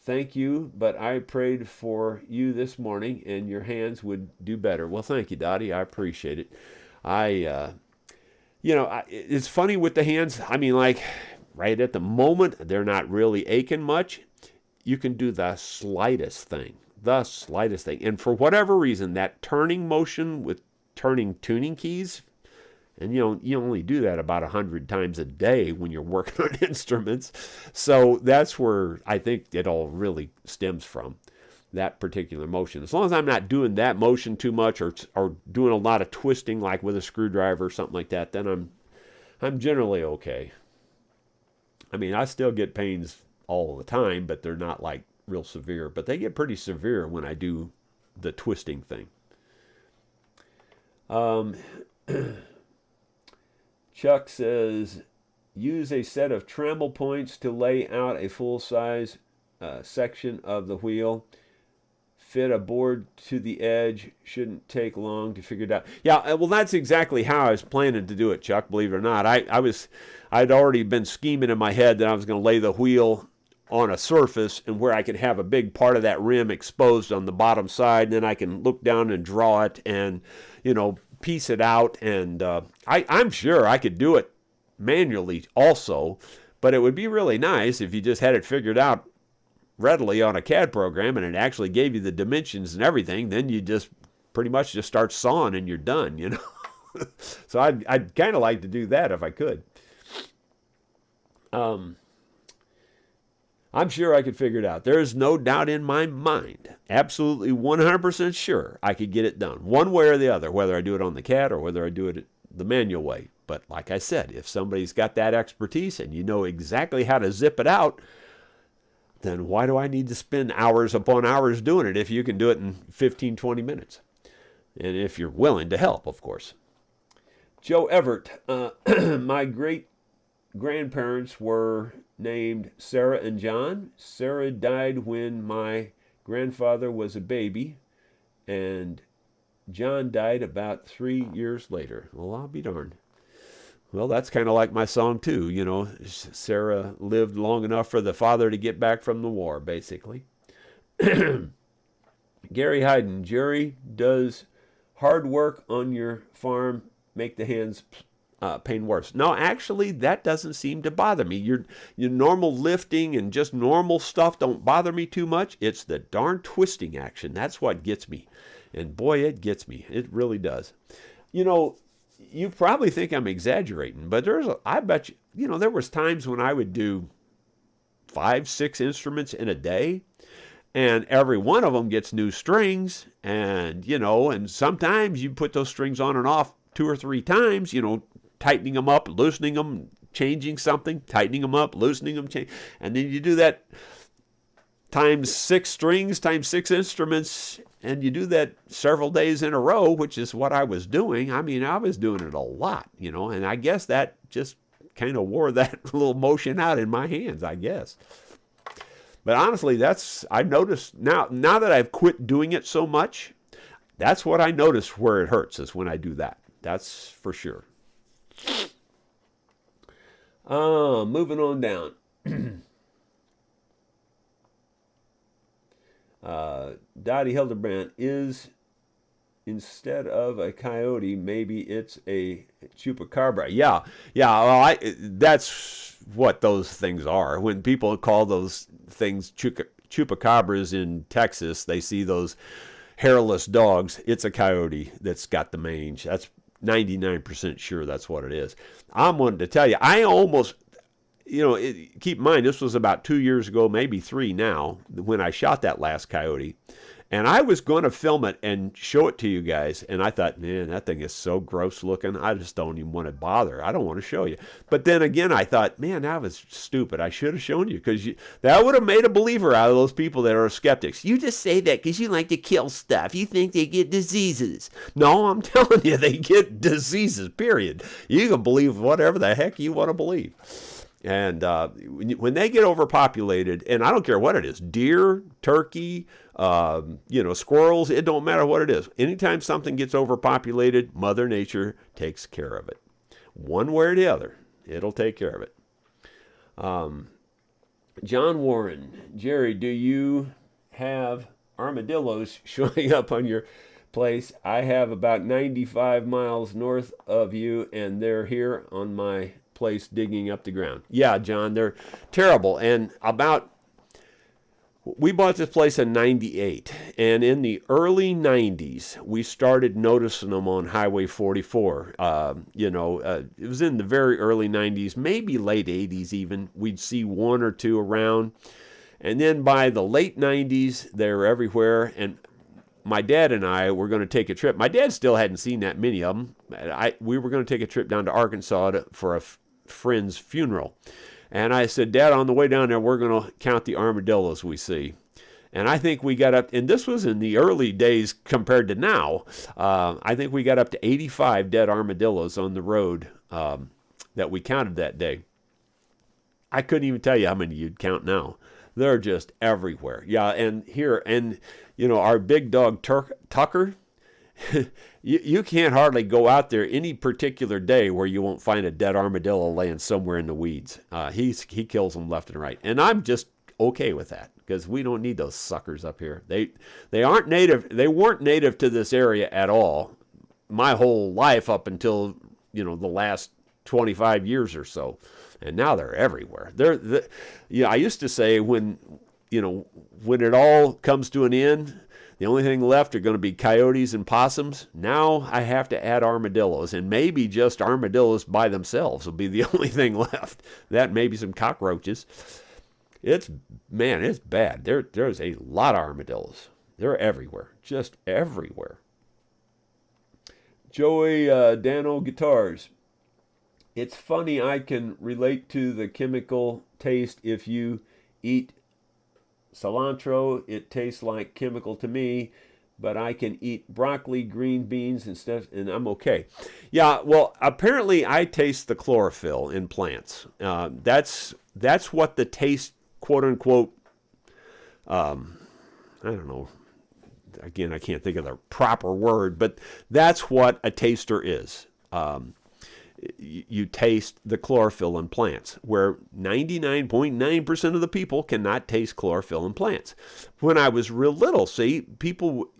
Thank you, but I prayed for you this morning, and your hands would do better. Well, thank you, Dottie. I appreciate it. It's funny with the hands. I mean, like, right at the moment, they're not really aching much. You can do the slightest thing. The slightest thing. And for whatever reason, that turning motion with turning tuning keys, and you only do that about 100 times a day when you're working on instruments. So that's where I think it all really stems from, that particular motion. As long as I'm not doing that motion too much or doing a lot of twisting like with a screwdriver or something like that, then I'm generally okay. I mean, I still get pains all the time, but they're not like real severe. But they get pretty severe when I do the twisting thing. Chuck says, use a set of tremble points to lay out a full-size section of the wheel. Fit a board to the edge. Shouldn't take long to figure it out. Yeah, well, that's exactly how I was planning to do it, Chuck, believe it or not. I'd already been scheming in my head that I was going to lay the wheel on a surface and where I could have a big part of that rim exposed on the bottom side, and then I can look down and draw it and, piece it out. And I'm sure I could do it manually also, but it would be really nice if you just had it figured out readily on a CAD program and it actually gave you the dimensions and everything. Then you just pretty much just start sawing and you're done, So I'd kind of like to do that if I could. I'm sure I could figure it out. There's no doubt in my mind, absolutely 100% sure I could get it done one way or the other, whether I do it on the CAD or whether I do it the manual way. But like I said, if somebody's got that expertise and you know exactly how to zip it out, then why do I need to spend hours upon hours doing it if you can do it in 15, 20 minutes? And if you're willing to help, of course. Joe Everett, my great-grandparents were named Sarah and John. Sarah died when my grandfather was a baby, and John died about 3 years later. Well, I'll be darned. Well, that's kind of like my song, too. Sarah lived long enough for the father to get back from the war, basically. Gary Hayden, Jerry, does hard work on your farm make the hands pain worse? No, actually, that doesn't seem to bother me. Your normal lifting and just normal stuff don't bother me too much. It's the darn twisting action. That's what gets me. And boy, it gets me. It really does. You probably think I'm exaggerating, but I bet you, there was times when I would do 5, 6 instruments in a day, and every one of them gets new strings, and sometimes you put those strings on and off 2 or 3 times, tightening them up, loosening them, changing something, tightening them up, loosening them, and then you do that times 6 strings, times 6 instruments, and you do that several days in a row, which is what I was doing. I mean, I was doing it a lot, and I guess that just kind of wore that little motion out in my hands, I guess. But honestly, I noticed now that I've quit doing it so much, that's what I notice where it hurts is when I do that. That's for sure. Moving on down. Dottie Hildebrand, is instead of a coyote, maybe it's a chupacabra. Yeah. Well, that's what those things are. When people call those things chupacabras in Texas, they see those hairless dogs. It's a coyote that's got the mange. That's 99% sure that's what it is. I'm wanting to tell you, I almost, keep in mind, this was about 2 years ago, maybe 3 now, when I shot that last coyote. And I was going to film it and show it to you guys. And I thought, man, that thing is so gross looking. I just don't even want to bother. I don't want to show you. But then again, I thought, man, that was stupid. I should have shown you because that would have made a believer out of those people that are skeptics. You just say that because you like to kill stuff. You think they get diseases. No, I'm telling you, they get diseases, period. You can believe whatever the heck you want to believe. And when they get overpopulated, and I don't care what it is, deer, turkey, squirrels, it don't matter what it is. Anytime something gets overpopulated, Mother Nature takes care of it. One way or the other, it'll take care of it. John Warren, Jerry, do you have armadillos showing up on your place? I have about 95 miles north of you, and they're here on my place digging up the ground. Yeah, John, they're terrible. And we bought this place in 98, and in the early 90s, we started noticing them on Highway 44. It was in the very early 90s, maybe late 80s even. We'd see one or two around. And then by the late 90s, they were everywhere. And my dad and I were going to take a trip. My dad still hadn't seen that many of them. We were going to take a trip down to Arkansas for a friend's funeral. And I said, Dad, on the way down there, we're going to count the armadillos we see. And I think we got up, and this was in the early days compared to now, I think we got up to 85 dead armadillos on the road that we counted that day. I couldn't even tell you how many you'd count now. They're just everywhere. Yeah, and here, our big dog Tucker, you can't hardly go out there any particular day where you won't find a dead armadillo laying somewhere in the weeds. He kills them left and right. And I'm just okay with that because we don't need those suckers up here. They aren't native. They weren't native to this area at all my whole life up until, the last 25 years or so. And now they're everywhere. I used to say when it all comes to an end, the only thing left are going to be coyotes and possums. Now I have to add armadillos, and maybe just armadillos by themselves will be the only thing left. That maybe some cockroaches. It's bad. There's a lot of armadillos. They're everywhere, just everywhere. Joey Dano Guitars. It's funny I can relate to the chemical taste. If you eat cilantro, it tastes like chemical to me, but I can eat broccoli, green beans, and I'm okay. Yeah, well, apparently I taste the chlorophyll in plants. That's what the taste, quote unquote, I don't know. Again, I can't think of the proper word, but that's what a taster is. You taste the chlorophyll in plants, where 99.9% of the people cannot taste chlorophyll in plants. When I was real little, people,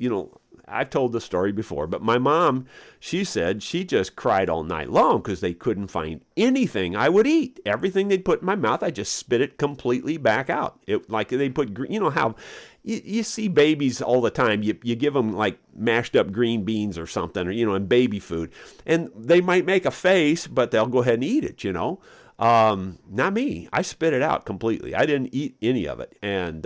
I've told this story before, but my mom, she said she just cried all night long because they couldn't find anything I would eat. Everything they'd put in my mouth, I just spit it completely back out. Like they put, how you see babies all the time. You give them like mashed up green beans or something, or, in baby food. And they might make a face, but they'll go ahead and eat it, Not me. I spit it out completely. I didn't eat any of it. And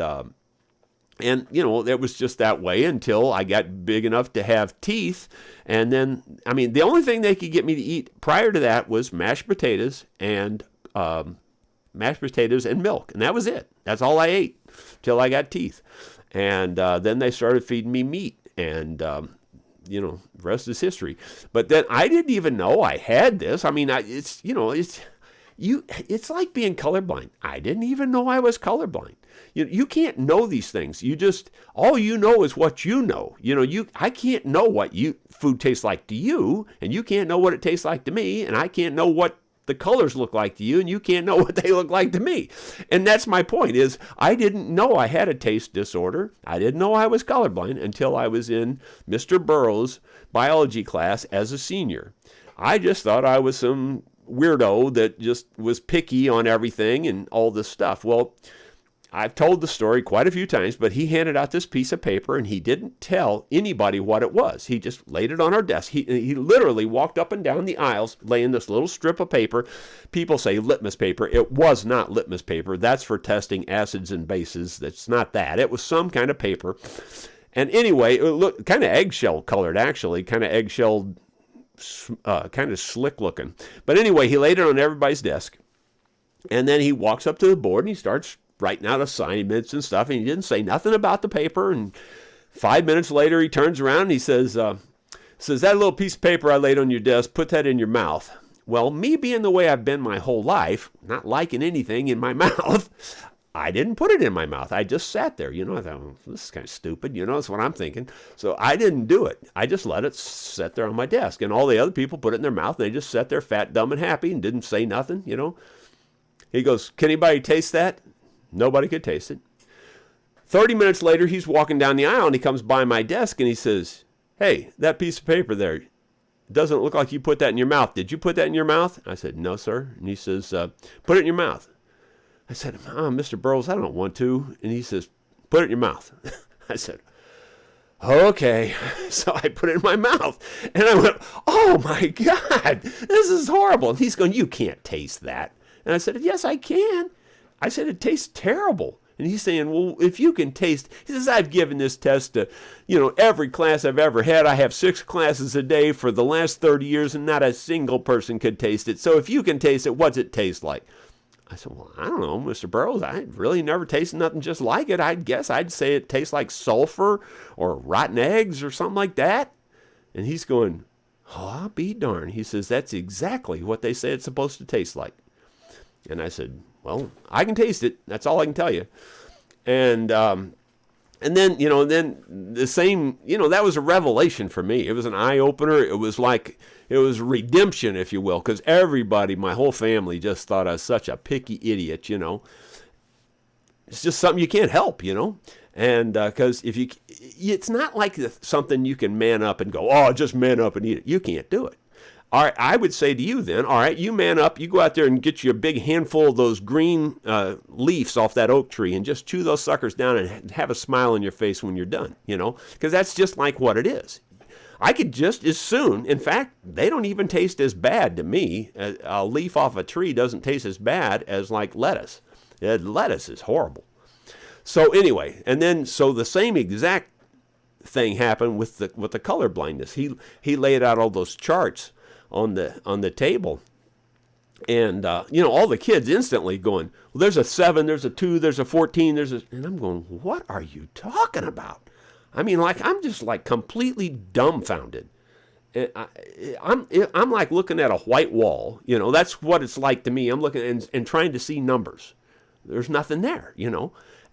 it was just that way until I got big enough to have teeth. And then, the only thing they could get me to eat prior to that was mashed potatoes and milk. And that was it. That's all I ate till I got teeth. And then they started feeding me meat. And, the rest is history. But then I didn't even know I had this. It's like being colorblind. I didn't even know I was colorblind. You can't know these things. All you know is what you know. I can't know what food tastes like to you, and you can't know what it tastes like to me, and I can't know what the colors look like to you, and you can't know what they look like to me. And that's my point, is I didn't know I had a taste disorder. I didn't know I was colorblind until I was in Mr. Burroughs' biology class as a senior. I just thought I was some weirdo that just was picky on everything and all this stuff. Well, I've told the story quite a few times, but he handed out this piece of paper and he didn't tell anybody what it was. He just laid it on our desk. He literally walked up and down the aisles laying this little strip of paper. People say litmus paper. It was not litmus paper. That's for testing acids and bases. That's not that. It was some kind of paper. And anyway, it looked kind of eggshell colored, actually, kind of eggshell, kind of slick looking. But anyway, he laid it on everybody's desk. And then he walks up to the board and he starts writing out assignments and stuff, and he didn't say nothing about the paper. And 5 minutes later, he turns around and he says, that little piece of paper I laid on your desk, put that in your mouth. Well, me being the way I've been my whole life, not liking anything in my mouth, I didn't put it in my mouth. I just sat there. I thought, well, this is kind of stupid. That's what I'm thinking. So I didn't do it. I just let it sit there on my desk. And all the other people put it in their mouth, and they just sat there fat, dumb, and happy and didn't say nothing, He goes, can anybody taste that? Nobody could taste it. 30 minutes later, he's walking down the aisle, and he comes by my desk, and he says, hey, that piece of paper there, it doesn't look like you put that in your mouth. Did you put that in your mouth? I said, no, sir. And he says, put it in your mouth. I said, Mr. Burroughs, I don't want to. And he says, put it in your mouth. I said, okay. So I put it in my mouth. And I went, oh, my God, this is horrible. And he's going, you can't taste that. And I said, yes, I can. I said, it tastes terrible. And he's saying, well, if you can taste, he says, I've given this test to, every class I've ever had. I have 6 classes a day for the last 30 years, and not a single person could taste it. So if you can taste it, what's it taste like? I said, well, I don't know, Mr. Burroughs. I really never tasted nothing just like it. I guess I'd say it tastes like sulfur or rotten eggs or something like that. And he's going, oh, I'll be darned. He says, that's exactly what they say it's supposed to taste like. And I said, well, I can taste it. That's all I can tell you. And then, then the same, that was a revelation for me. It was an eye opener. It was redemption, if you will, because everybody, my whole family just thought I was such a picky idiot, It's just something you can't help, And because it's not like something you can man up and go, oh, just man up and eat it. You can't do it. All right, I would say to you then, all right, you man up, you go out there and get you a big handful of those green leaves off that oak tree and just chew those suckers down and have a smile on your face when you're done, because that's just like what it is. I could just as soon, in fact, they don't even taste as bad to me. A leaf off a tree doesn't taste as bad as like lettuce. Lettuce is horrible. So anyway, and then so the same exact thing happened with the color blindness. He laid out all those charts on the table, and all the kids instantly going, well, there's a 7, there's a 2, there's a 14, and I'm going, what are you talking about? I mean, I'm just completely dumbfounded. I'm like looking at a white wall, that's what it's like to me. I'm looking and trying to see numbers. There's nothing there,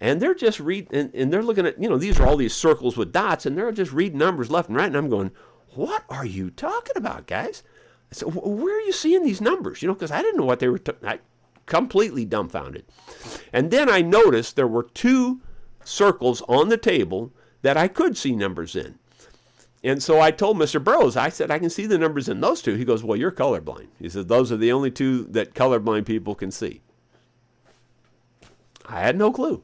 and they're just reading, and they're looking at, these are all these circles with dots, and they're just reading numbers left and right, and I'm going, what are you talking about, guys? So where are you seeing these numbers? Because I didn't know what they were. Completely dumbfounded. And then I noticed there were 2 circles on the table that I could see numbers in. And so I told Mr. Burroughs, I said, I can see the numbers in those 2. He goes, well, you're colorblind. He said, those are the only 2 that colorblind people can see. I had no clue.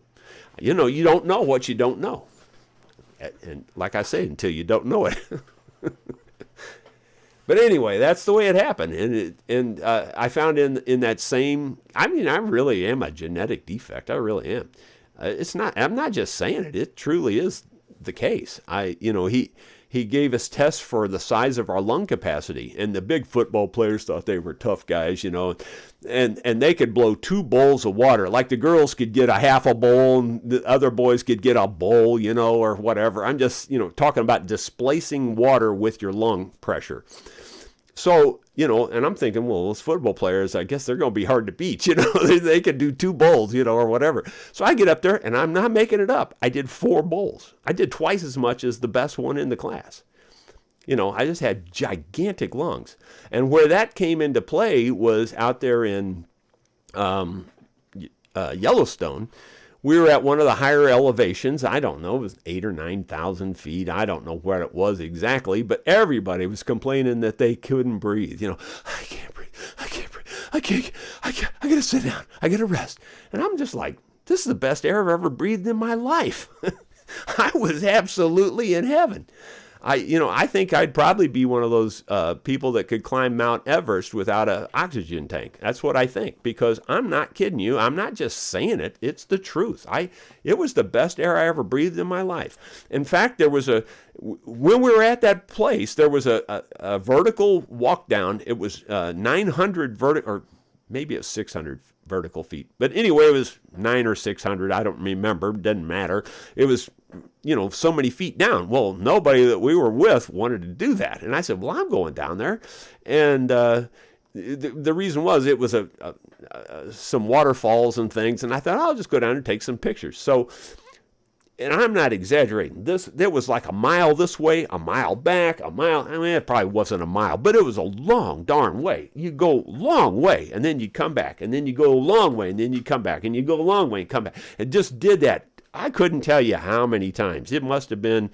You don't know what you don't know. And like I say, until you don't know it. But anyway, that's the way it happened, and I found in that same. I mean, I really am a genetic defect. I really am. It's not. I'm not just saying it. It truly is the case. He gave us tests for the size of our lung capacity, and the big football players thought they were tough guys, and they could blow 2 bowls of water. Like the girls could get a half a bowl, and the other boys could get a bowl, or whatever. I'm just, talking about displacing water with your lung pressure. So, and I'm thinking, well, those football players, I guess they're going to be hard to beat, they could do 2 bowls, or whatever. So I get up there, and I'm not making it up. I did 4 bowls. I did twice as much as the best one in the class. I just had gigantic lungs. And where that came into play was out there in Yellowstone. We were at one of the higher elevations. I don't know, it was 8,000 or 9,000 feet. I don't know where it was exactly, but everybody was complaining that they couldn't breathe. I can't breathe. I can't breathe. I got to sit down. I got to rest. And I'm just like, this is the best air I've ever breathed in my life. I was absolutely in heaven. I think I'd probably be one of those people that could climb Mount Everest without an oxygen tank. That's what I think, because I'm not kidding you. I'm not just saying it. It's the truth. It was the best air I ever breathed in my life. In fact, when we were at that place, there was a vertical walk down. It was 900 or maybe it was 600 vertical feet. But anyway, it was 900 or 600. I don't remember. Doesn't matter. It was, so many feet down. Well, nobody that we were with wanted to do that. And I said, well, I'm going down there. And the reason was it was some waterfalls and things. And I thought, I'll just go down and take some pictures. So, and I'm not exaggerating. There was like a mile this way, a mile back, a mile. I mean, it probably wasn't a mile, but it was a long darn way. You go long way, and then you come back, and then you go a long way, and then you come back, and you go a long way and come back. And just did that. I couldn't tell you how many times. It must have been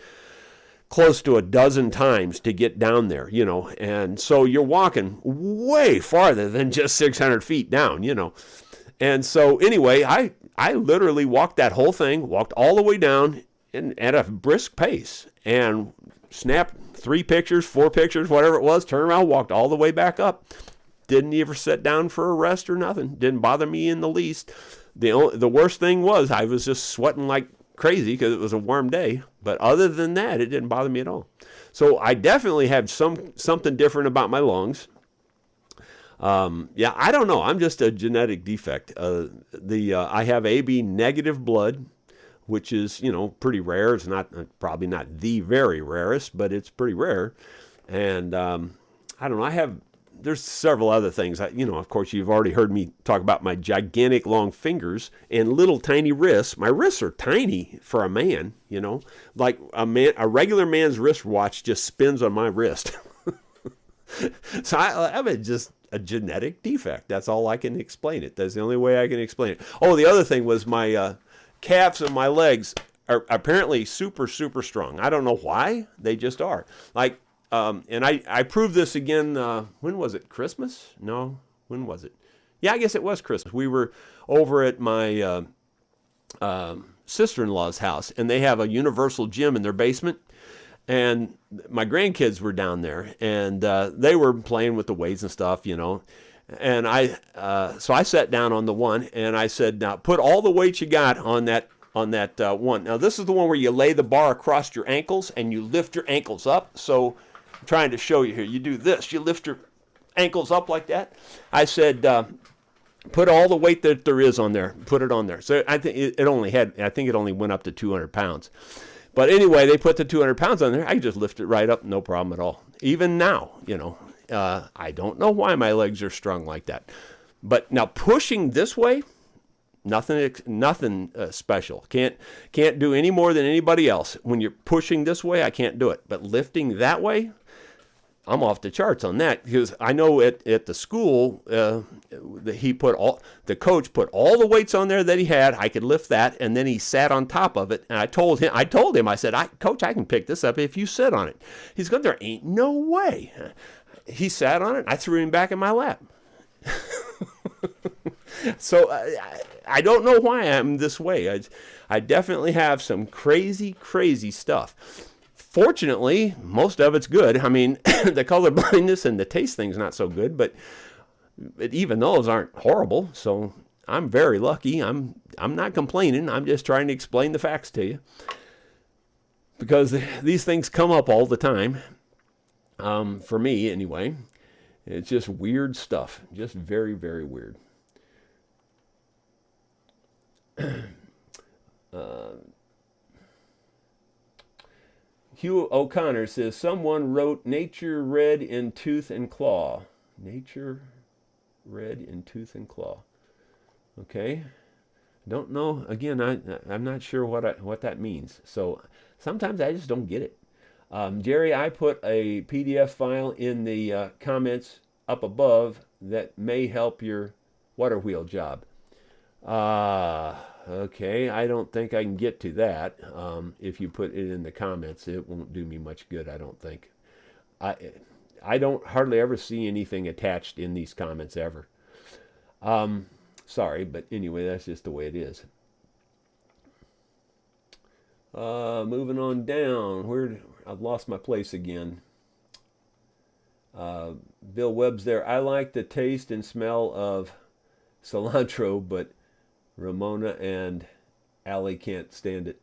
close to a dozen times to get down there, you know. And so you're walking way farther than just 600 feet down, you know. And so anyway, I literally walked that whole thing, walked all the way down at a brisk pace, and snapped 3 pictures, 4 pictures, whatever it was, turned around, walked all the way back up. Didn't ever sit down for a rest or nothing. Didn't bother me in the least. The worst thing was I was just sweating like crazy because it was a warm day. But other than that, it didn't bother me at all. So I definitely have something different about my lungs. Yeah, I don't know. I'm just a genetic defect. I have AB negative blood, which is, you know, pretty rare. It's not probably not the very rarest, but it's pretty rare. And I don't know. There's several other things. You know, of course, you've already heard me talk about my gigantic long fingers and little tiny wrists. My wrists are tiny for a man, you know, like a regular man's wristwatch just spins on my wrist. So I have just a genetic defect. That's all I can explain it. That's the only way I can explain it. Oh, the other thing was my calves and my legs are apparently super, super strong. I don't know why. They just are. Like, and I proved this again, when was it? Christmas? No, when was it? Yeah, I guess it was Christmas. We were over at my sister-in-law's house, and they have a universal gym in their basement. And my grandkids were down there, and they were playing with the weights and stuff, you know. And so I sat down on the one, and I said, now put all the weight you got on that one. Now this is the one where you lay the bar across your ankles, and you lift your ankles up. So I'm trying to show you here. You do this. You lift your ankles up like that. I said, put all the weight that there is on there. Put it on there. So I think it only went up to 200 pounds. But anyway, they put the 200 pounds on there. I just lift it right up, no problem at all. Even now, you know, I don't know why my legs are strung like that. But now pushing this way, nothing special. Can't do any more than anybody else. When you're pushing this way, I can't do it. But lifting that way, I'm off the charts on that, because I know at the school the coach put all the weights on there that he had. I could lift that, and then he sat on top of it. And I told him, I said, Coach, I can pick this up if you sit on it. He's going, there ain't no way. He sat on it. I threw him back in my lap. So I don't know why I'm this way. I definitely have some crazy, crazy stuff. Fortunately, most of it's good. I mean, the color blindness and the taste thing's not so good, but even those aren't horrible. So I'm very lucky. I'm not complaining. I'm just trying to explain the facts to you, because these things come up all the time. For me, anyway, it's just weird stuff. Just very, very weird. Hugh O'Connor says, someone wrote Nature Red in Tooth and Claw. Nature Red in Tooth and Claw. Okay. Don't know. Again, I'm not sure what that means. So sometimes I just don't get it. Jerry, I put a PDF file in the comments up above that may help your Waterwheel job. Okay, I don't think I can get to that. If you put it in the comments, it won't do me much good, I don't think. I don't hardly ever see anything attached in these comments ever. Sorry, but anyway, that's just the way it is. Moving on down, I've lost my place again. Bill Webb's there. I like the taste and smell of cilantro, but Ramona and Allie can't stand it.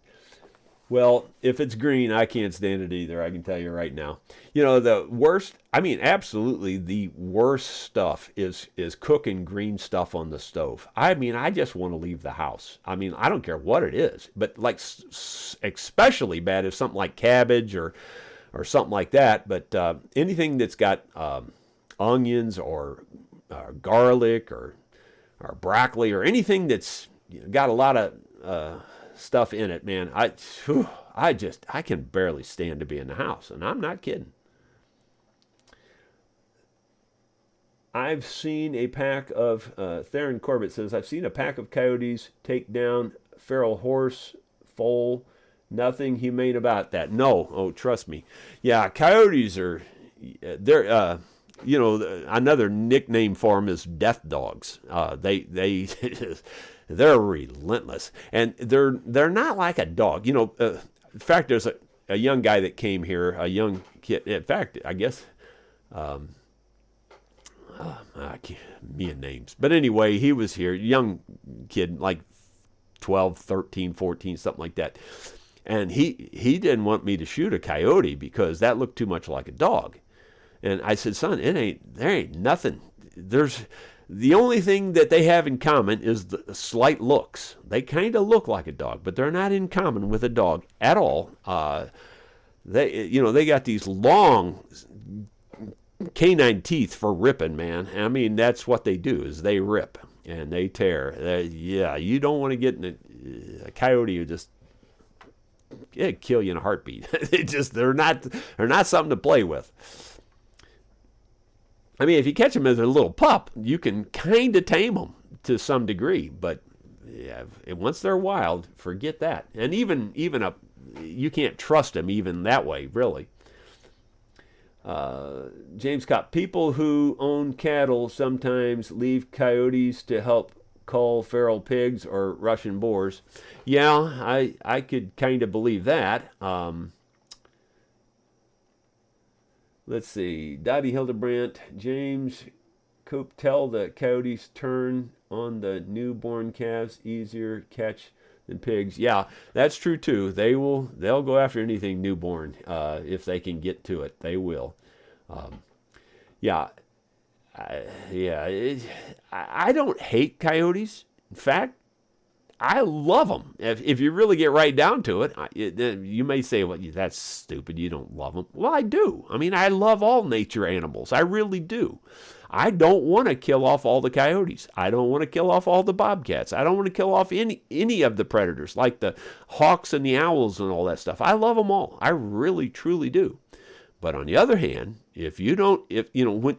Well, if it's green, I can't stand it either. I can tell you right now. You know, the worst, I mean, absolutely the worst stuff is cooking green stuff on the stove. I mean, I just want to leave the house. I mean, I don't care what it is, but like especially bad is something like cabbage or something like that. But anything that's got onions or garlic or broccoli or anything that's got a lot of stuff in it, man, I can barely stand to be in the house, and I'm not kidding. I've seen a pack of Theron Corbett says, I've seen a pack of coyotes take down feral horse, foal, Nothing humane about that. No. Oh, trust me. Yeah, coyotes are, they're, another nickname for them is death dogs. They're relentless, and they're not like a dog. In fact, there's a young guy that came here, a young kid. In fact, I guess, I can't, me and names. But anyway, he was here, young kid, like 12, 13, 14, something like that. And he didn't want me to shoot a coyote because that looked too much like a dog. And I said, son, there ain't nothing. The only thing that they have in common is the slight looks. They kind of look like a dog, but they're not in common with a dog at all. They got these long canine teeth for ripping, man. I mean, that's what they do, is they rip and they tear. You don't want to get in a coyote who just it'd kill you in a heartbeat. They're not something to play with. I mean, if you catch them as a little pup, you can kind of tame them to some degree. But yeah, once they're wild, forget that. And even you can't trust them even that way, really. James Cott, people who own cattle sometimes leave coyotes to help cull feral pigs or Russian boars. Yeah, I could kind of believe that. Let's see. Dottie Hildebrandt, James Coop, tell the coyotes turn on the newborn calves, easier catch than pigs. Yeah, that's true too. They'll go after anything newborn if they can get to it. They will. I don't hate coyotes. In fact, I love them. If you really get right down to it, you may say, well, that's stupid. You don't love them. Well, I do. I mean, I love all nature animals. I really do. I don't want to kill off all the coyotes. I don't want to kill off all the bobcats. I don't want to kill off any of the predators, like the hawks and the owls and all that stuff. I love them all. I really, truly do. But on the other hand,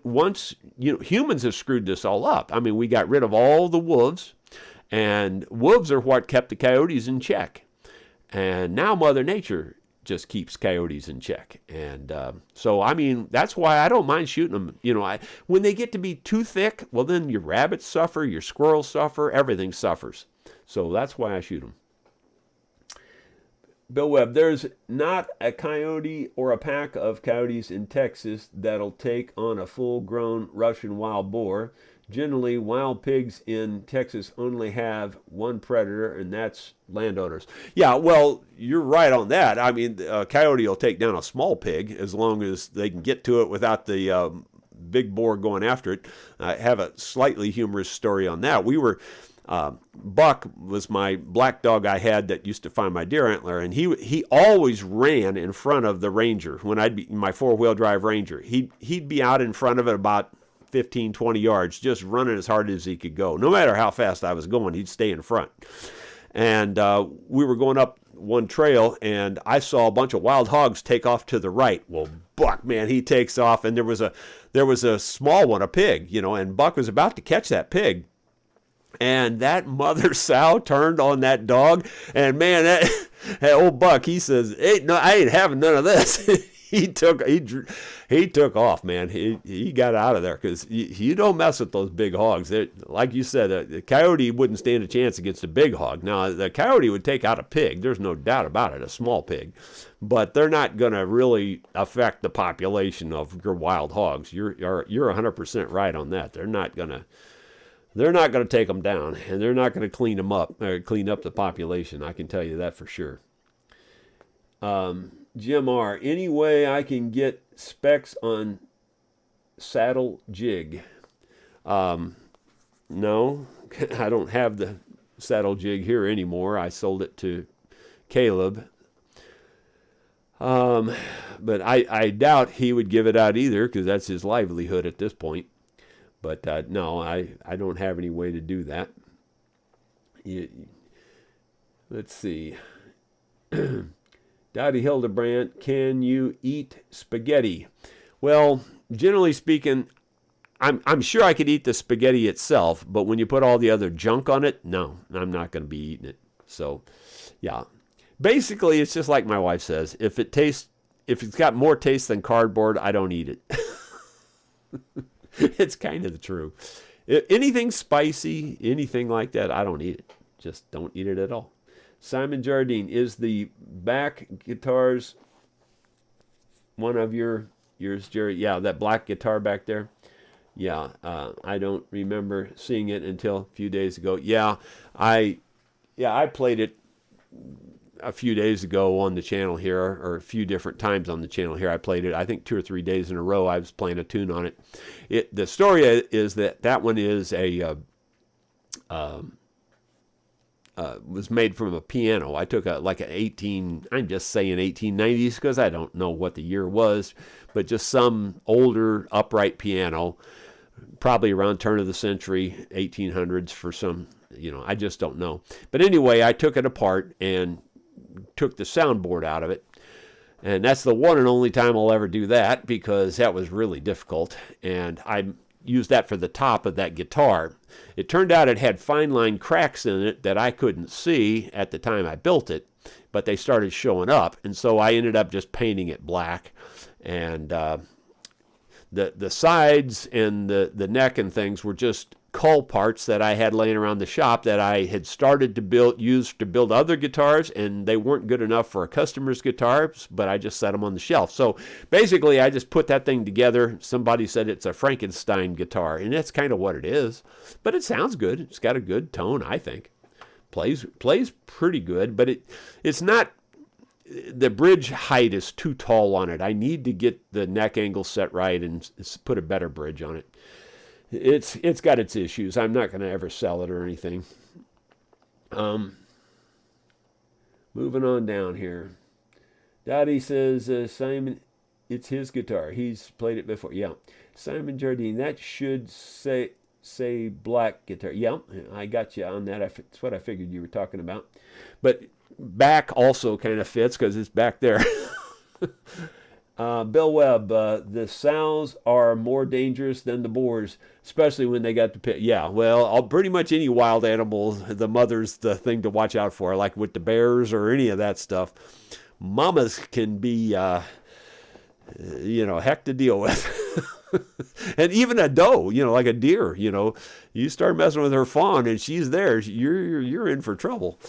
once humans have screwed this all up. I mean, we got rid of all the wolves. And wolves are what kept the coyotes in check. And now Mother Nature just keeps coyotes in check. And so, I mean, that's why I don't mind shooting them. When they get to be too thick, well, then your rabbits suffer, your squirrels suffer, everything suffers. So that's why I shoot them. Bill Webb, there's not a coyote or a pack of coyotes in Texas that'll take on a full-grown Russian wild boar. Generally, wild pigs in Texas only have one predator, and that's landowners. Yeah, well, you're right on that. I mean, a coyote will take down a small pig as long as they can get to it without the big boar going after it. I have a slightly humorous story on that. Buck was my black dog I had that used to find my deer antler, and he always ran in front of the Ranger. When I'd be my 4-wheel drive Ranger, he'd be out in front of it about 15, 20 yards, just running as hard as he could go. No matter how fast I was going, he'd stay in front. And we were going up one trail, and I saw a bunch of wild hogs take off to the right. Well, Buck, man, he takes off, and there was a small one, a pig, and Buck was about to catch that pig. And that mother sow turned on that dog, and man, that old Buck, he says, I ain't having none of this. He took off, man. He got out of there because you don't mess with those big hogs. Like you said, the coyote wouldn't stand a chance against a big hog. Now, the coyote would take out a pig. There's no doubt about it, a small pig. But they're not going to really affect the population of your wild hogs. You're 100% right on that. They're not going to take them down, and they're not going to clean them up or clean up the population. I can tell you that for sure. Jim R., any way I can get specs on saddle jig? No, I don't have the saddle jig here anymore. I sold it to Caleb. But I doubt he would give it out either because that's his livelihood at this point. But no, I don't have any way to do that. Let's see. Dottie Hildebrandt, can you eat spaghetti? Well, generally speaking, I'm sure I could eat the spaghetti itself, but when you put all the other junk on it, no, I'm not going to be eating it. So, yeah. Basically, it's just like my wife says. If it's got more taste than cardboard, I don't eat it. It's kind of the truth. Anything spicy, anything like that, I don't eat it. Just don't eat it at all. Simon Jardine, is the back guitars one of yours, Jerry? Yeah, that black guitar back there. Yeah, I don't remember seeing it until a few days ago. Yeah, I played it a few days ago on the channel here, or a few different times on the channel here. I played it, I think, 2 or 3 days in a row. I was playing a tune on it. The story is that one is was made from a piano. I took I'm just saying 1890s because I don't know what the year was, but just some older upright piano, probably around turn of the century, 1800s for some, I just don't know. But anyway, I took it apart and took the soundboard out of it. And that's the one and only time I'll ever do that, because that was really difficult. And I used that for the top of that guitar. It turned out it had fine line cracks in it that I couldn't see at the time I built it, but they started showing up. And so I ended up just painting it black. And the sides and the neck and things were just cull parts that I had laying around the shop that I had started to use to build other guitars, and they weren't good enough for a customer's guitars, but I just set them on the shelf. So basically, I just put that thing together. Somebody said it's a Frankenstein guitar, and that's kind of what it is. But it sounds good. It's got a good tone, I think. Plays pretty good, but it's not. The bridge height is too tall on it. I need to get the neck angle set right and put a better bridge on it. It's got its issues. I'm not going to ever sell it or anything. Moving on down here. Dottie says, Simon, it's his guitar. He's played it before. Yeah. Simon Jardine, that should say black guitar. Yeah, I got you on that. That's what I figured you were talking about. But back also kind of fits because it's back there. Bill Webb, the sows are more dangerous than the boars, especially when they got the pit. Yeah, well, pretty much any wild animal, the mother's the thing to watch out for, like with the bears or any of that stuff. Mamas can be, heck to deal with. And even a doe, like a deer, you start messing with her fawn and she's there, you're in for trouble.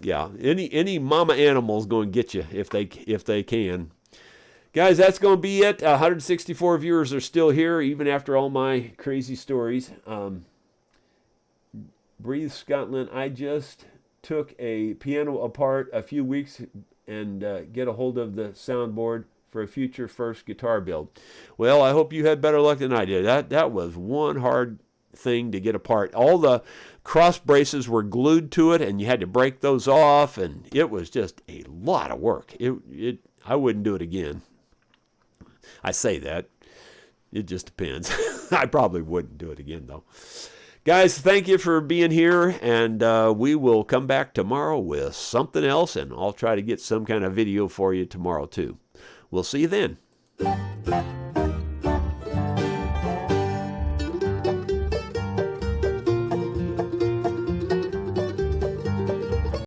Yeah, any mama animal's going to get you if they can. Guys, that's going to be it. 164 viewers are still here, even after all my crazy stories. Breathe Scotland, I just took a piano apart a few weeks and get a hold of the soundboard for a future first guitar build. Well, I hope you had better luck than I did. That was one hard thing to get apart. All the cross braces were glued to it, and you had to break those off, and it was just a lot of work. I wouldn't do it again. I say that. It just depends. I probably wouldn't do it again, though. Guys, thank you for being here, and we will come back tomorrow with something else, and I'll try to get some kind of video for you tomorrow, too. We'll see you then.